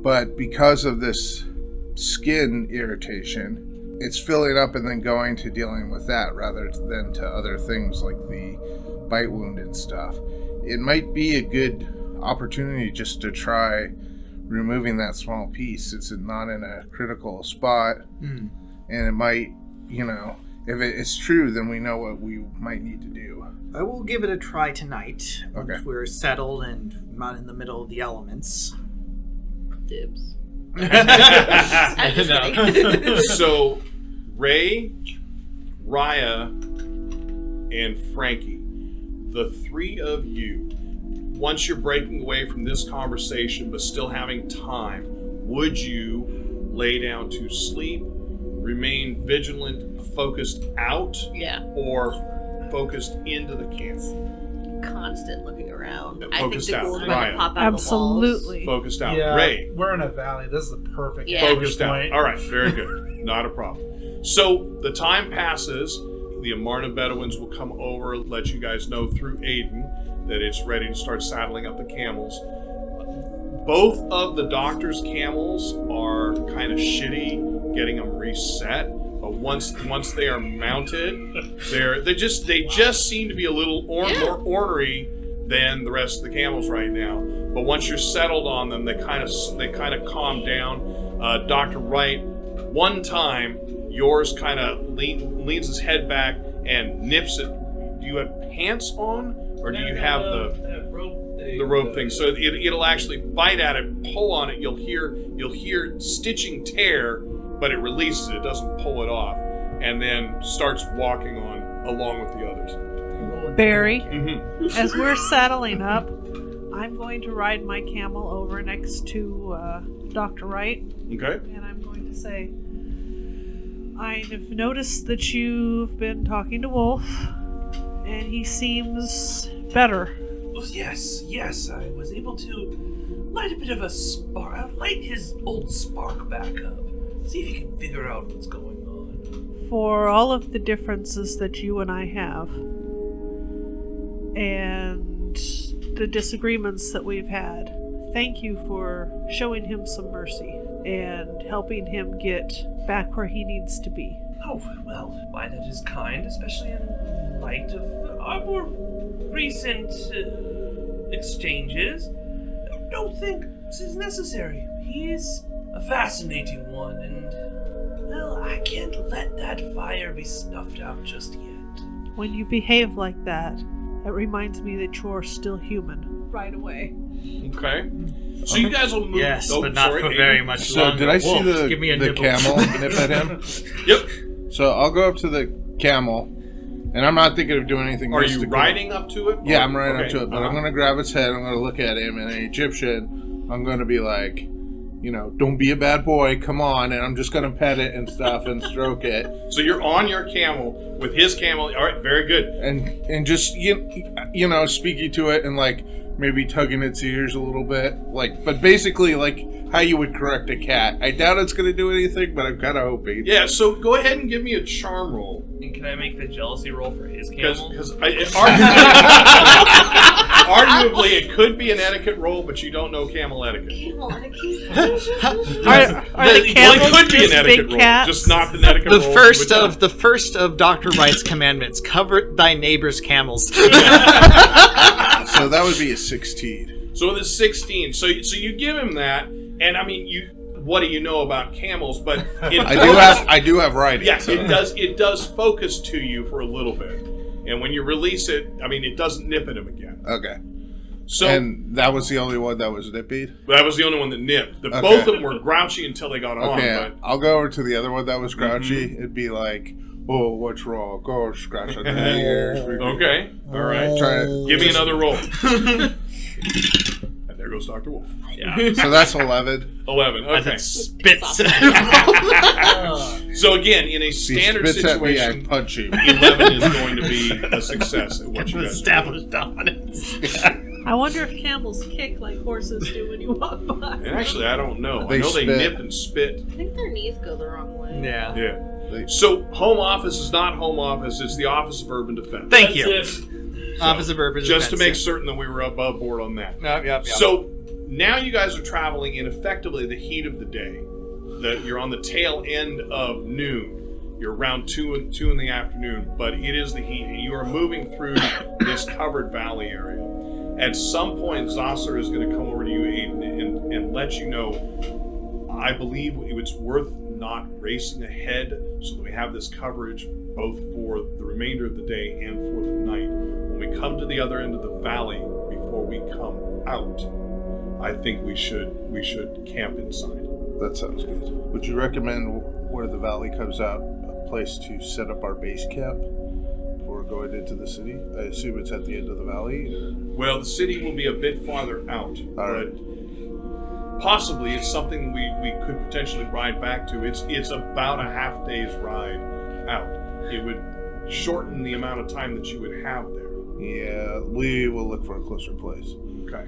but because of this skin irritation, it's filling up and then going to dealing with that rather than to other things like the bite wound and stuff. It might be a good opportunity just to try removing that small piece. It's not in a critical spot, and it might, if it's true, then we know what we might need to do. I will give it a try tonight. Okay. Once we're settled and not in the middle of the elements. Dibs. So, Ray, Raya, and Frankie, the three of you, once you're breaking away from this conversation but still having time, would you lay down to sleep, remain vigilant, focused out, or focused into the camp? Constant looking around. Focused I think the out. ghouls are going Raya. to pop out Absolutely. of the walls. Focused out. Yeah, Ray. we're in a valley. This is the perfect Focused out. point. All right, very good. Not a problem. So the time passes. The Amarna Bedouins will come over, let you guys know through Ayden that it's ready to start saddling up the camels. Both of the doctor's camels are kind of shitty getting them reset, but once they are mounted, they just seem to be a little more ornery than the rest of the camels right now. But once you're settled on them, they kind of calm down. Dr. Wright, one time, yours kind of leans his head back and nips it. Do you have pants on, or do you have the rope thing? So it'll actually bite at it, pull on it. You'll hear stitching tear, but it releases it. It doesn't pull it off, and then starts walking on along with the others. Barry, as we're saddling up, I'm going to ride my camel over next to Dr. Wright. Okay. And I'm going to say, I've noticed that you've been talking to Wolf, and he seems better. Well, yes, I was able to light a bit of a spark, light his old spark back up. See if you can figure out what's going on. For all of the differences that you and I have, and the disagreements that we've had. Thank you for showing him some mercy and helping him get back where he needs to be. Oh, well, why that is kind, especially in light of our more recent exchanges. I don't think this is necessary. He's a fascinating one, and, well, I can't let that fire be snuffed out just yet. When you behave like that, it reminds me that you're still human. Right away. Okay. So you guys will move. Yes, oh, but not sorry, for Ayden. very much So longer. did I see Wolf, give me a the nibble. camel nip at him? Yep. So I'll go up to the camel, and I'm not thinking of doing anything. Are you mystical. riding up to it? Yeah, Or- I'm riding up okay. to it, but I'm going to grab its head, I'm going to look at him, and in Egyptian, I'm going to be like, don't be a bad boy, come on, and I'm just going to pet it and stuff and stroke it. So you're on your camel with his camel. All right, very good. And just, speaking to it and, like, maybe tugging its ears a little bit. Like, but basically, like, how you would correct a cat. I doubt it's going to do anything, but I'm kind of hoping. Yeah, so go ahead and give me a charm roll. And can I make the jealousy roll for his camel? Because arguably it could be an etiquette roll, but you don't know camel etiquette. Camel etiquette? Are the It camels could be just an etiquette big roll, cats? just not the etiquette The roll. first of Dr. Wright's commandments: cover thy neighbor's camels. So that would be a 16. So with a 16, so you give him that, and I mean, what do you know about camels? But I do have riding. Yes, so. it does focus to you for a little bit, and when you release it, I mean, it doesn't nip at him again. Okay. So And that was the only one that was nippy? that was the only one that nipped. Okay. Both of them were grouchy until they got on. Okay, But I'll go over to the other one that was grouchy. It'd be like, oh, what's wrong? Go scratch under the ears. okay, all right. Try to, Give me another roll. And there goes Dr. Wolf. Yeah. So that's 11. 11. As Okay. it spits. So again, in a If he standard spits at me, I situation, punch him. 11 is going to be a success at what you guys do. Established dominance. I wonder if camels kick like horses do when you walk by. And actually, I don't know. I They know they spit. nip and spit. I think their knees go the wrong way. Yeah. Yeah. So home office is not home office. It's the Office of Urban Defense. Thank That's you. it. Office of Urban Just to Defense, make certain that we were above board on that. Yep. So now you guys are traveling in effectively the heat of the day. You're on the tail end of noon. You're around 2 in the afternoon, but it is the heat, and you are moving through this covered valley area. At some point, Zosser is going to come over to you, Ayden, and let you know, I believe it's worth not racing ahead so that we have this coverage both for the remainder of the day and for the night. When we come to the other end of the valley, before we come out, I think we should camp inside. That sounds good. Would you recommend where the valley comes out a place to set up our base camp before going into the city? I assume it's at the end of the valley? Or? Well, the city will be a bit farther out, All right. but possibly it's something we could potentially ride back to. It's about a half day's ride out. It would shorten the amount of time that you would have there. Yeah, we will look for a closer place. Okay.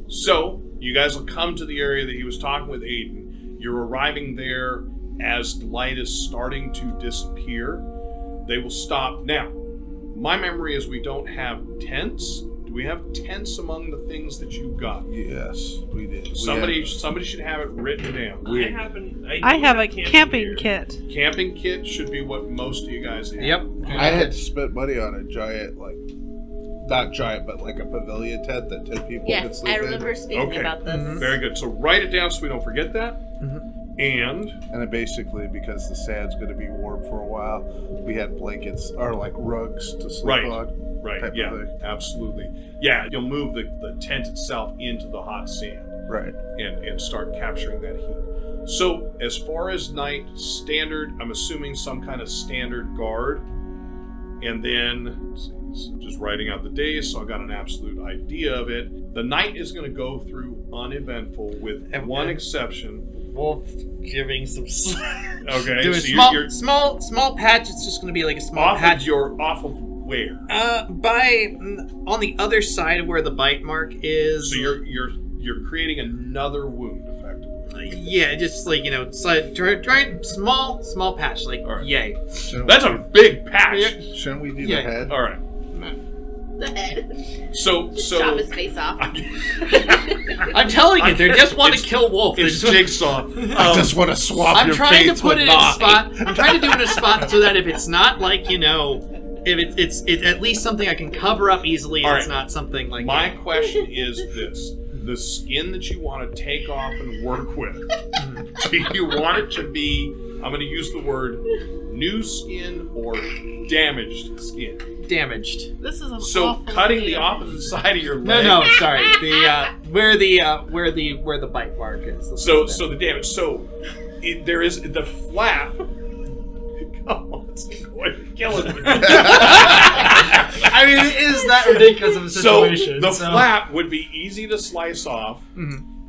So you guys will come to the area that he was talking with Ayden. You're arriving there as light is starting to disappear. They will stop. Now, my memory is we don't have tents. Do we have tents among the things that you got? Yes, we did. Somebody should have it written down. I have a camping kit. Camping kit should be what most of you guys have. Yep. I had spent money on a giant, not giant, but like a pavilion tent that 10 people could Yes, sleep I remember speaking Okay. about this. Very good. So write it down so we don't forget that. And in. And it basically, because the sand's going to be warm for a while, we had blankets or like rugs to sleep Right. on. right, Type of yeah, thing. absolutely. Yeah, you'll move the tent itself into the hot sand Right. and start capturing that heat. So as far as night standard, I'm assuming some kind of standard guard. And then let's see, so just writing out the days, so I got an absolute idea of it. The night is going to go through uneventful with one exception. Wolf giving some. Okay, Doing so you're small patch. It's just going to be like a small off patch. off of where? On the other side of where the bite mark is. So you're creating another wound effectively. Yeah, just like try small patch, like All right. yay. That's a big patch. Shouldn't we do Yeah. the head? All right. The head. So Chop his face off. I'm telling you, they just want to kill Wolf. It's Jigsaw. I just want to swap I'm your trying face to put with it in a mine. spot. I'm trying to do it in a spot so that if it's not like, you know, if it's at least something I can cover up easily, and All it's right. not something like My question is this. The skin that you want to take off and work with, do you want it to be, I'm going to use the word, new skin or damaged skin? damaged. This is an So awful cutting the idea. opposite side of your leg. No, sorry. The where the bite mark is. So the damage. So there is the flap. Come on, Sequoia, you're killing me. I mean, it is that ridiculous of a situation. So the flap would be easy to slice off.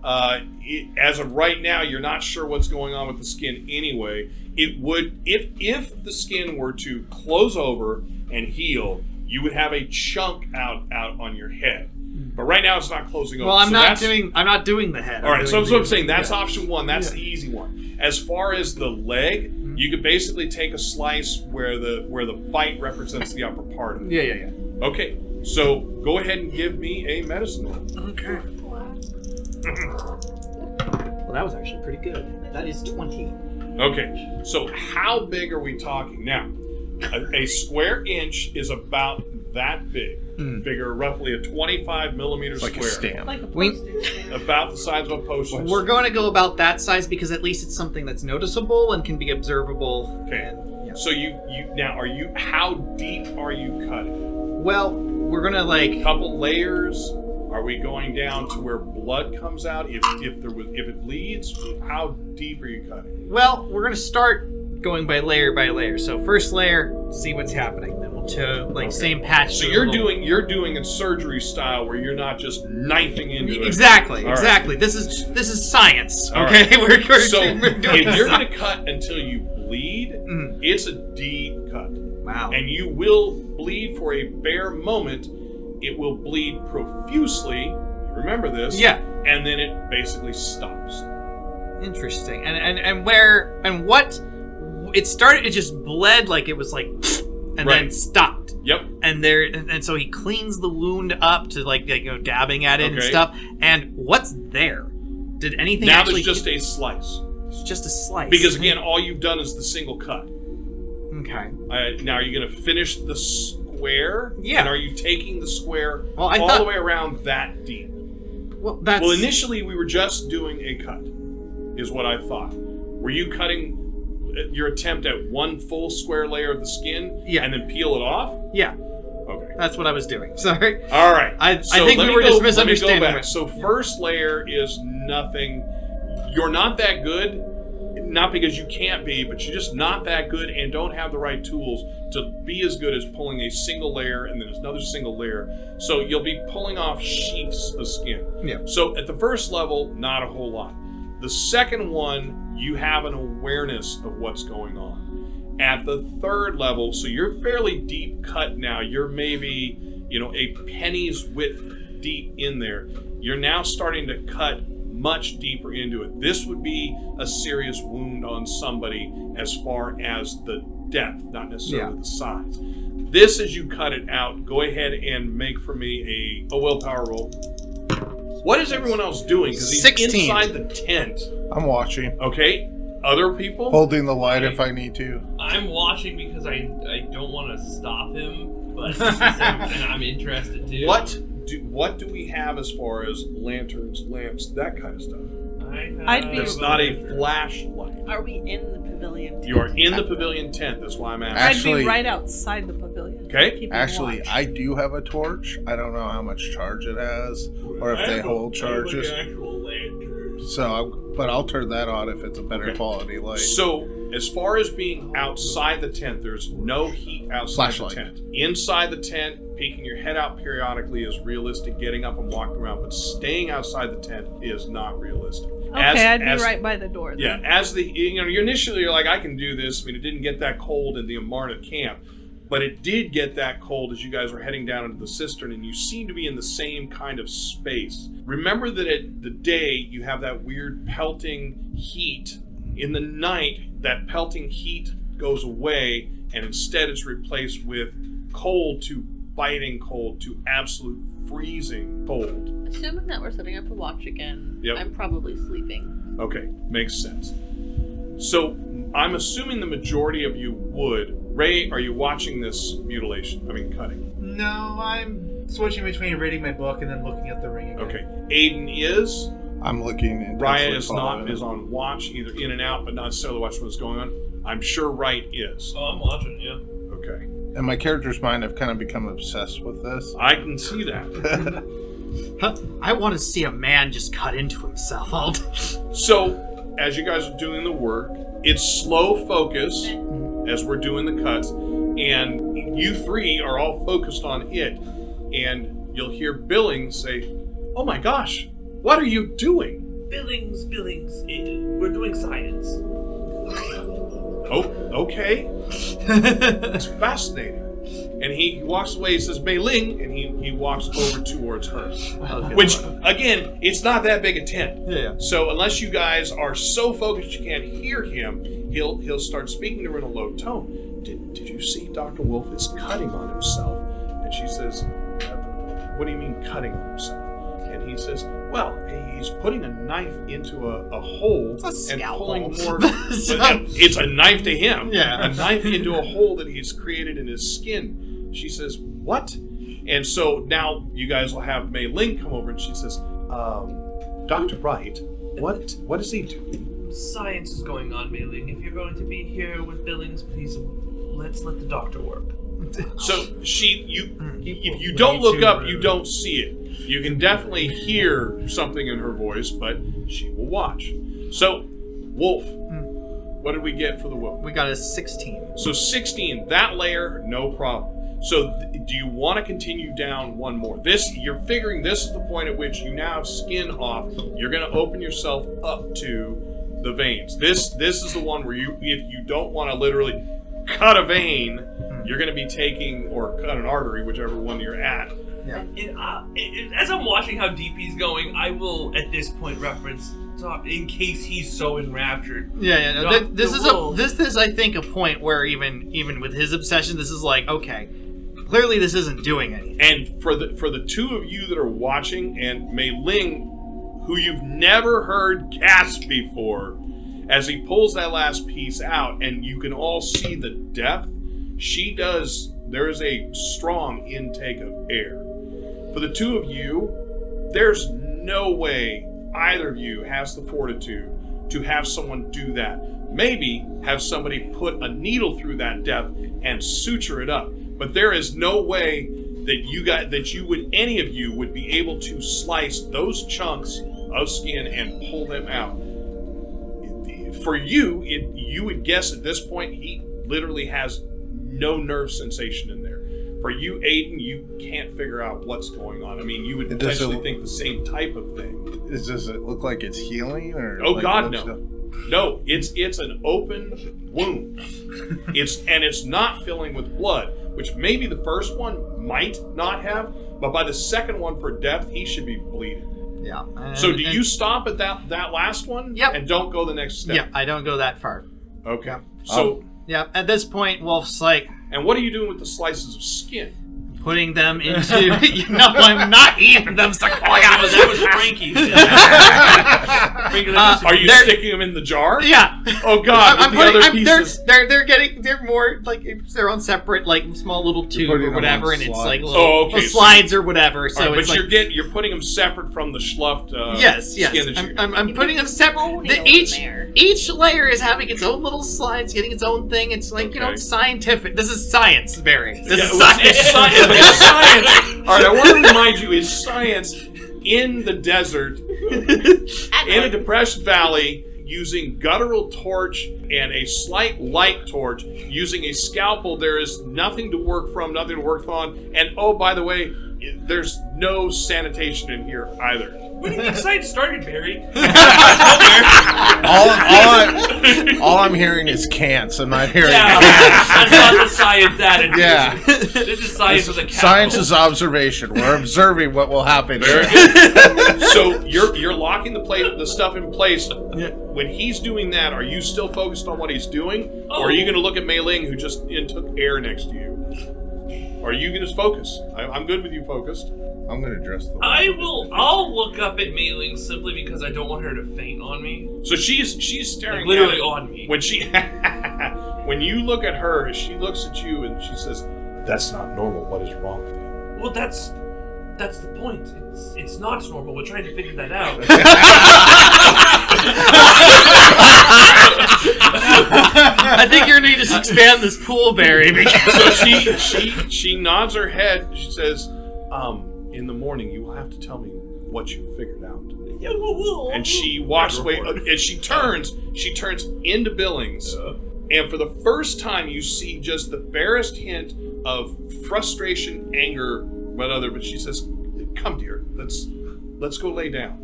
As of right now, you're not sure what's going on with the skin anyway. It would, if the skin were to close over and heal, you would have a chunk out on your head. But right now, it's not closing over. Well, I'm So not that's- doing the head. All right, so I'm that's what I'm saying. That's option one. That's the easy one. As far as the leg, you could basically take a slice where the bite represents the upper part of it. Yeah. Okay, so go ahead and give me a medicine roll. Okay. Well, that was actually pretty good. That is 20. Okay, so how big are we talking now? A square inch is about that big. Bigger, roughly a 25 millimeter Like square. a stamp. Like a We- postage stamp. About the size of a postage. We're going to go about that size because at least it's something that's noticeable and can be observable. Okay. And, yeah. So you now how deep are you cutting? Well, we're gonna like. Couple layers? Are we going down to where blood comes out? If it bleeds, how deep are you cutting? Well, we're gonna start going by layer. So first layer, see what's happening. Then we'll same patch. So to a you're little- doing it surgery style where you're not just knifing into it. Exactly. All right. This is science. All Okay, right. So we're doing if you're this. going to cut until you bleed, it's a deep cut. Wow. And you will bleed for a bare moment. It will bleed profusely. Remember this. Yeah. And then it basically stops. Interesting. And where and what it started, it just bled like it was like and Right. then stopped. Yep. And so he cleans the wound up to dabbing at it and Okay. stuff. And what's there? Did anything Now actually there's just a slice. it's just a slice. Because again, all you've done is the single cut. Okay. Now are you going to finish the square? Yeah. And are you taking the square Well, I all thought- the way around that deep? Well, that's Well, initially we were just doing a cut, is what I thought. Were you cutting your attempt at one full square layer of the skin Yeah. and then peel it off? yeah, Okay. that's what I was doing. Sorry. All right. I So think let we me were go- just let me go misunderstanding back. it. So first layer is nothing. You're not that good, not because you can't be, but you're just not that good and don't have the right tools to be as good as pulling a single layer and then another single layer. So you'll be pulling off sheaths of skin. Yeah. So at the first level, not a whole lot. The second one, you have an awareness of what's going on. At the third level, so you're fairly deep cut now. You're maybe, a penny's width deep in there. You're now starting to cut much deeper into it. This would be a serious wound on somebody as far as the depth, not necessarily the size. This, as you cut it out, go ahead and make for me a willpower roll. What is everyone else doing? Because he's 16. inside the tent. I'm watching. Okay? Other people? Holding the light if I need to. I'm watching because I don't want to stop him, but and I'm interested too. What do we have as far as lanterns, lamps, that kind of stuff? I'd be- It's not a flashlight. Are we in the pavilion? You are in the pavilion tent. That's why I'm asking. I'd Actually- be right outside the pavilion. Okay. keeping Actually, watch. I do have a torch. I don't know how much charge it has, or if they hold charges. Actual lantern. But I'll turn that on if it's a better Okay. quality light. So, as far as being outside the tent, there's no heat outside Flashlight. the tent. Inside the tent, peeking your head out periodically is realistic. Getting up and walking around, but staying outside the tent is not realistic. Okay, I'd be right by the door. Yeah, Then. as you're initially like, I can do this. I mean, it didn't get that cold in the Amarna camp, but it did get that cold as you guys were heading down into the cistern, and you seem to be in the same kind of space. Remember that at the day, you have that weird pelting heat. In the night, that pelting heat goes away, and instead it's replaced with cold to biting cold to absolute freezing cold. Assuming that we're setting up a watch again, Yep. I'm probably sleeping. Okay, makes sense. So I'm assuming the majority of you would. Ray, are you watching this mutilation? I mean, cutting. No, I'm switching between reading my book and then looking at the ring again. Okay. Ayden is. I'm looking and Raya is not, is on watch, either in and out, but not necessarily watching what's going on. I'm sure Wright is. Oh, I'm watching, yeah. Okay. In my character's mind, I've kind of become obsessed with this. I can see that. I want to see a man just cut into himself all day. So, as you guys are doing the work, it's slow focus as we're doing the cuts, and you three are all focused on it, and you'll hear Billings say, "Oh my gosh, what are you doing?" Billings, we're doing science. Oh, okay. It's fascinating. And he walks away, he says, Mei Ling, and he walks over towards her. Which, again, it's not that big a tent. Yeah. So unless you guys are so focused you can't hear him, he'll start speaking to her in a low tone. Did you see Dr. Wolf is cutting on himself? And she says, what do you mean cutting on himself? And he says, well, he's putting a knife into a hole and pulling more. It's a knife to him. Yeah. A knife into a hole that he's created in his skin. She says, what? And so now you guys will have Mei Ling come over and she says, Dr. Wright, what is he doing? Science is going on, Mei Ling. If you're going to be here with Billings, please let's let the doctor work. So if you don't look up, you don't see it. You can definitely hear something in her voice, but she will watch. So, Wolf, what did we get for the wolf? We got a 16. So 16, that layer, no problem. So do you want to continue down one more? You're figuring this is the point at which you now have skin off. You're going to open yourself up to the veins. This is the one where if you don't want to literally cut a vein, you're going to be taking, or cut an artery, whichever one you're at. Yeah. And as I'm watching how deep he's going, I will at this point reference in case he's so enraptured. Yeah. No, this is I think a point where even with his obsession, this is like, okay, clearly this isn't doing anything. And for the two of you that are watching, and Mei Ling, who you've never heard gasp before, as he pulls that last piece out, and you can all see the depth, there is a strong intake of air. For the two of you, there's no way either of you has the fortitude to have someone do that. Maybe have somebody put a needle through that depth and suture it up. But there is no way that any of you would be able to slice those chunks of skin and pull them out. For you, you would guess at this point he literally has no nerve sensation in there. For you, Ayden, you can't figure out what's going on. I mean, you would potentially think the same type of thing. Does it look like it's healing, or? Oh God, no. No, it's an open wound. It's not filling with blood, which maybe the first one might not have, but by the second one for depth, he should be bleeding. Yeah. So do you stop at that last one? Yep. And don't go the next step? Yeah, I don't go that far. Okay. So yeah, at this point, Wolf's like, and what are you doing with the slices of skin? putting them into... No, I'm not eating them, Sequoia! That was Frankie. Are you sticking them in the jar? Yeah. Oh God! They're more like it's their own separate, like small little tube or whatever, and it's like little slides or whatever. So right, it's but you're putting them separate from the schluffed skin that I'm putting them separate. Each layer is having its own little slides, getting its own thing. It's like it's scientific. This is science, Barry. This is science. It's science. All right, I want to remind you, it's science in the desert, in a depressed valley, using guttural torch and a slight light torch, using a scalpel. There is nothing to work from, nothing to work on, and oh, by the way, there's no sanitation in here either. When did the site started, Barry? all I'm hearing is cants. I'm not hearing that's not the science attitude. Yeah. This is science with a capital. Science is observation. We're observing what will happen. Very good. So you're locking the stuff in place. When he's doing that, are you still focused on what he's doing? Or are you going to look at Mei Ling, who just took air next to you? Or you can just focus. I'm good with you focused. I'm gonna dress the. I'll look up at Mailing simply because I don't want her to faint on me. So she's staring literally at on me. When she when you look at her, she looks at you and she says, "That's not normal. What is wrong with you?" Well, that's the point. It's not normal. We're trying to figure that out. I think you're going to need to expand this pool, Barry. So she nods her head. She says, "In the morning, you will have to tell me what you figured out." And she walks away, and she turns into Billings, and for the first time, you see just the barest hint of frustration, anger, but she says, "Come, dear, let's go lay down."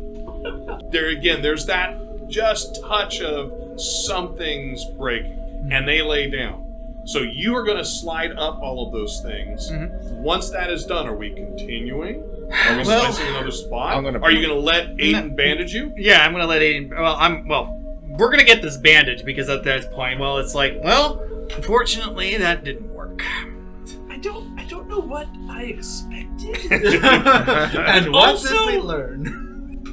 There again, there's that just touch of something's breaking, and they lay down. So you are going to slide up all of those things. Mm-hmm. Once that is done, are we continuing? Are we slicing another spot? Are you going to let Ayden bandage you? Yeah, I'm going to let Ayden. We're going to get this bandage because at that point, it's like, unfortunately, that didn't work. I don't know what I expected. And what did we learn?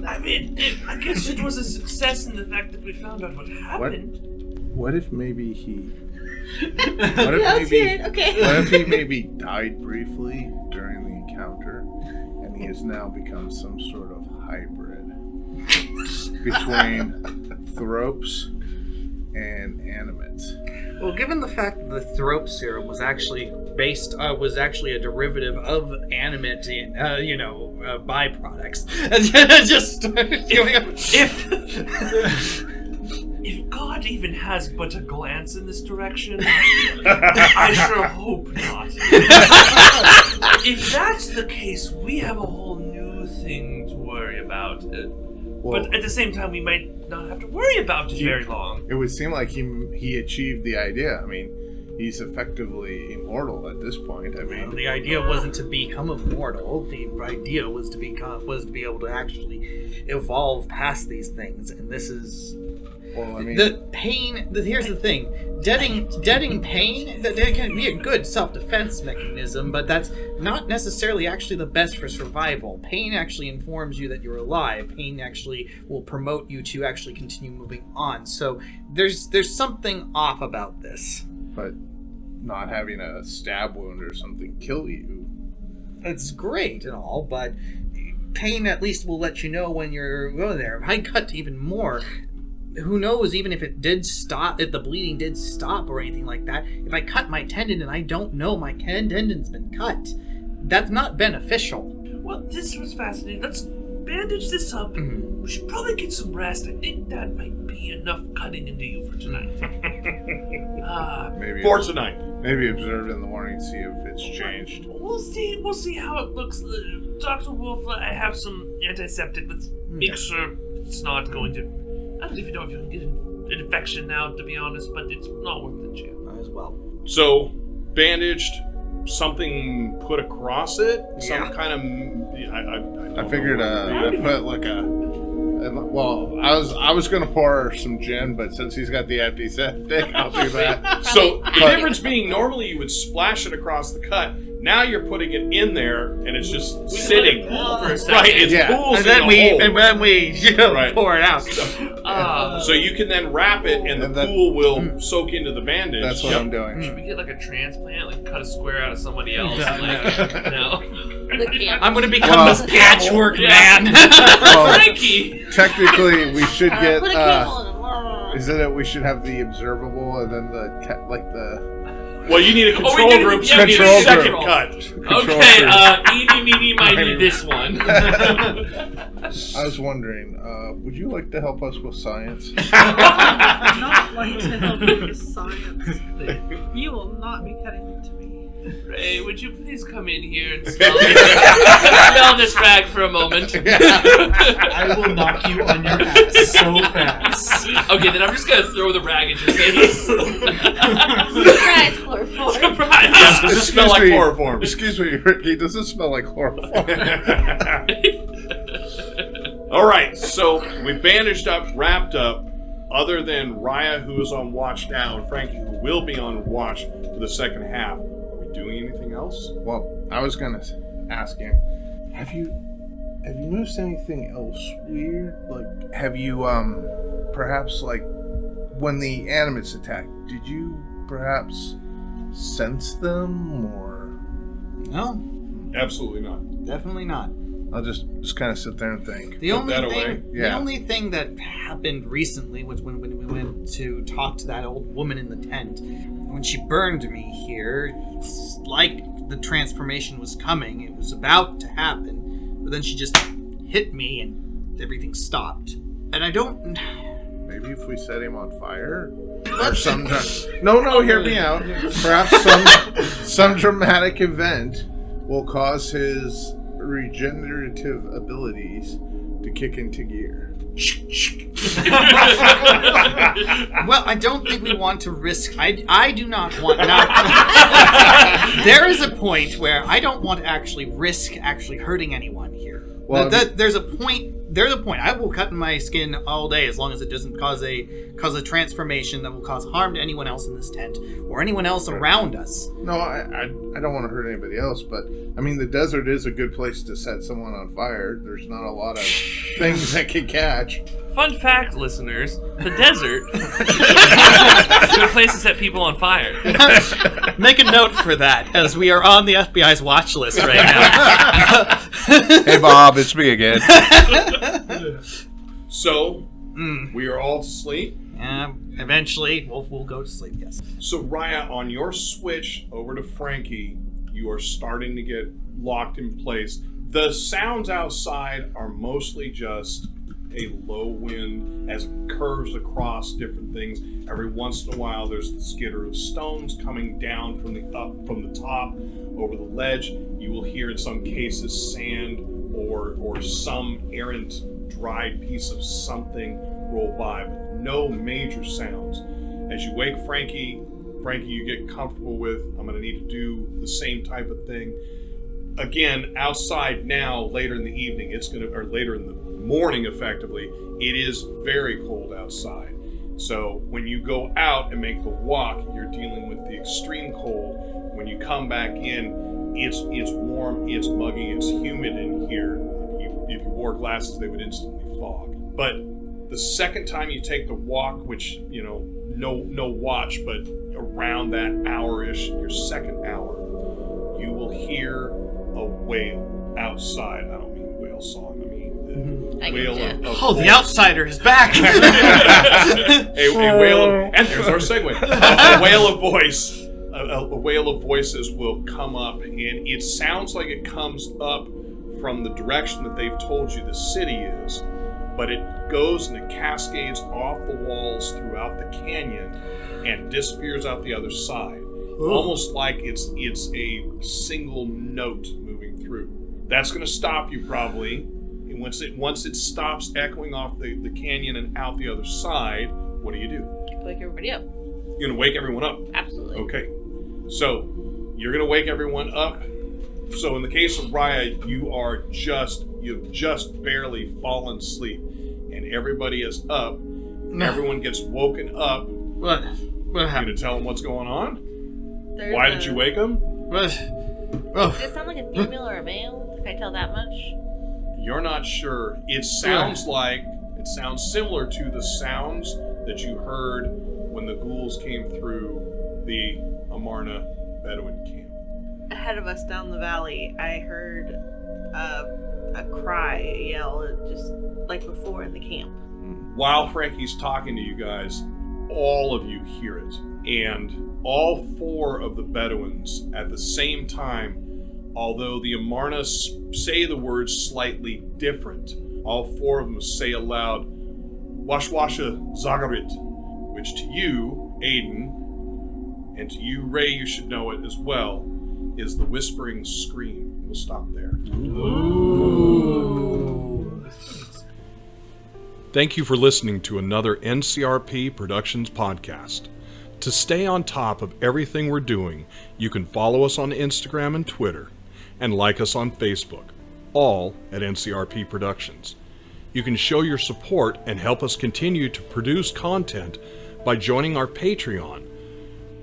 I mean, I guess it was a success in the fact that we found out what happened. What if maybe he? What if he maybe died briefly during the encounter, and he has now become some sort of hybrid between Thropes and animate? Well, given the fact that the Thrope serum was actually a derivative of animate, byproducts, if God even has but a glance in this direction, I sure hope not. If that's the case, we have a whole new thing to worry about. But at the same time, we might not have to worry about it very long. It would seem like he achieved the idea. I mean, he's effectively immortal at this point. I mean, the idea wasn't to become immortal. The idea was to be able to actually evolve past these things. And this is the pain. Here's the thing: deading pain. That can be a good self-defense mechanism, but that's not necessarily actually the best for survival. Pain actually informs you that you're alive. Pain actually will promote you to actually continue moving on. So there's something off about this. But not having a stab wound or something kill you. It's great and all, but pain at least will let you know when you're going there. If I cut even more, who knows, even if it did stop, if the bleeding did stop or anything like that, if I cut my tendon and I don't know my tendon's been cut, that's not beneficial. Well, this was fascinating. Let's bandage this up. We should probably get some rest. I think that might be enough cutting into you for tonight. For tonight. Maybe observe in the morning, see if it's changed. We'll see how it looks. Dr. Wolf, I have some antiseptic. Let's make sure it's not going to... I don't even know if you can get an infection now, to be honest, but it's not worth the chance. As well. So, bandaged, something put across it? Some kind of... I figured I put like a... Well, I was going to pour her some gin, but since he's got the antiseptic, I'll do that. So, the difference being, normally you would splash it across the cut. Now you're putting it in there, and it's just sitting. Right, it's pools and then we pour it out. So you can then wrap it, and the pool will soak into the bandage. That's what I'm doing. Should we get like a transplant, like cut a square out of somebody else? I'm going to become this patchwork man. Frankie! Technically, we should get... is it that we should have the observable, and then the... Well, you need a control group, so you need a second cut. Okay, eeny, meeny, miny, this one. I was wondering, would you like to help us with science? I would not like to help you with science. You will not be cutting into me. Ray, would you please come in here and smell this rag for a moment? I will knock you on your ass so fast. Okay, then I'm just gonna throw the rag in your face. Surprise, chloroform. Surprise! Yes, does it smell like chloroform? Excuse me, Ricky, does it smell like chloroform? Alright, so we bandaged up, wrapped up, other than Raya, who is on watch now, and Frankie, who will be on watch for the second half. Are we doing anything else? Well, I was gonna ask him, have you noticed anything else weird? Like, have you perhaps, like, when the animates attacked, did you perhaps sense them, or? No, Absolutely not. definitely not. I'll just kind of sit there and think. The only that thing, away. Yeah. the only thing that happened recently was when we went to talk to that old woman in the tent. When she burned me here, it's like the transformation was coming. It was about to happen, but then she just hit me and everything stopped. And I don't. Maybe if we set him on fire, or some. No, hear me out. Perhaps some dramatic event will cause his regenerative abilities to kick into gear. Well, I don't think we want to risk. I do not want. Now, there is a point where I don't want to actually risk actually hurting anyone here. Well, There's a point. There's a point. I will cut my skin all day as long as it doesn't cause a transformation that will cause harm to anyone else in this tent or anyone else around us. No, I don't want to hurt anybody else, but I mean, the desert is a good place to set someone on fire. There's not a lot of things that can catch. Fun fact, listeners: the desert is a place to set people on fire. Make a note for that, as we are on the FBI's watch list right now. Hey, Bob, it's me again. So, we are all to sleep. Eventually, we'll go to sleep, yes. So, Raya, on your switch over to Frankie, you are starting to get locked in place. The sounds outside are mostly just a low wind as it curves across different things. Every once in a while, there's the skitter of stones coming down from the top over the ledge. You will hear in some cases sand or some errant dried piece of something roll by, but no major sounds. As you wake Frankie, you get comfortable with, I'm going to need to do the same type of thing. Again, outside now, later in the evening, or later in the morning, effectively, it is very cold outside. So when you go out and make the walk, you're dealing with the extreme cold. When you come back in, it's warm, it's muggy, it's humid in here. If you wore glasses, they would instantly fog. But the second time you take the walk, which, no watch, but around that hour-ish, your second hour, you will hear a wail outside. I don't mean whale song, I mean the wail of the outsider is back! a wail of, and there's our segue. A wail of voice. A wail of voices will come up, and it sounds like it comes up from the direction that they've told you the city is, but it goes and it cascades off the walls throughout the canyon and disappears out the other side. Almost like it's a single note moving through. That's going to stop you probably. And once it stops echoing off the canyon and out the other side, what do? Wake everybody up. You're going to wake everyone up. Absolutely. Okay. So you're going to wake everyone up. So in the case of Raya, you've just barely fallen asleep, and everybody is up. Everyone gets woken up. What You happened? going to tell them what's going on? There's Why did you wake them? Does it sound like a female or a male? Can I tell that much? You're not sure. It sounds similar to the sounds that you heard when the ghouls came through the Amarna Bedouin camp. Ahead of us down the valley, I heard a cry, a yell, just like before in the camp. While Frankie's talking to you guys, all of you hear it. And all four of the Bedouins at the same time, although the Amarna say the words slightly different, all four of them say aloud, Washwasha Zagarit, which to you, Ayden, and to you, Ray, you should know it as well, is the whispering scream. We'll stop there. Ooh. Thank you for listening to another NCRP Productions podcast. To stay on top of everything we're doing, you can follow us on Instagram and Twitter, and like us on Facebook, all at NCRP Productions. You can show your support and help us continue to produce content by joining our Patreon.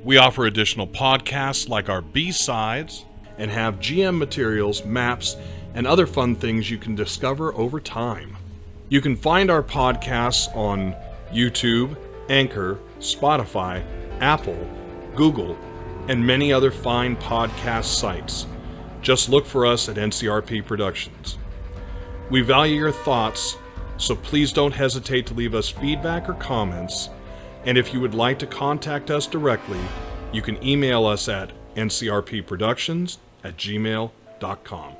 We offer additional podcasts like our B-sides and have GM materials, maps, and other fun things you can discover over time. You can find our podcasts on YouTube, Anchor, Spotify, Apple, Google, and many other fine podcast sites. Just look for us at NCRP Productions. We value your thoughts, so please don't hesitate to leave us feedback or comments. And if you would like to contact us directly, you can email us at ncrpproductions@gmail.com.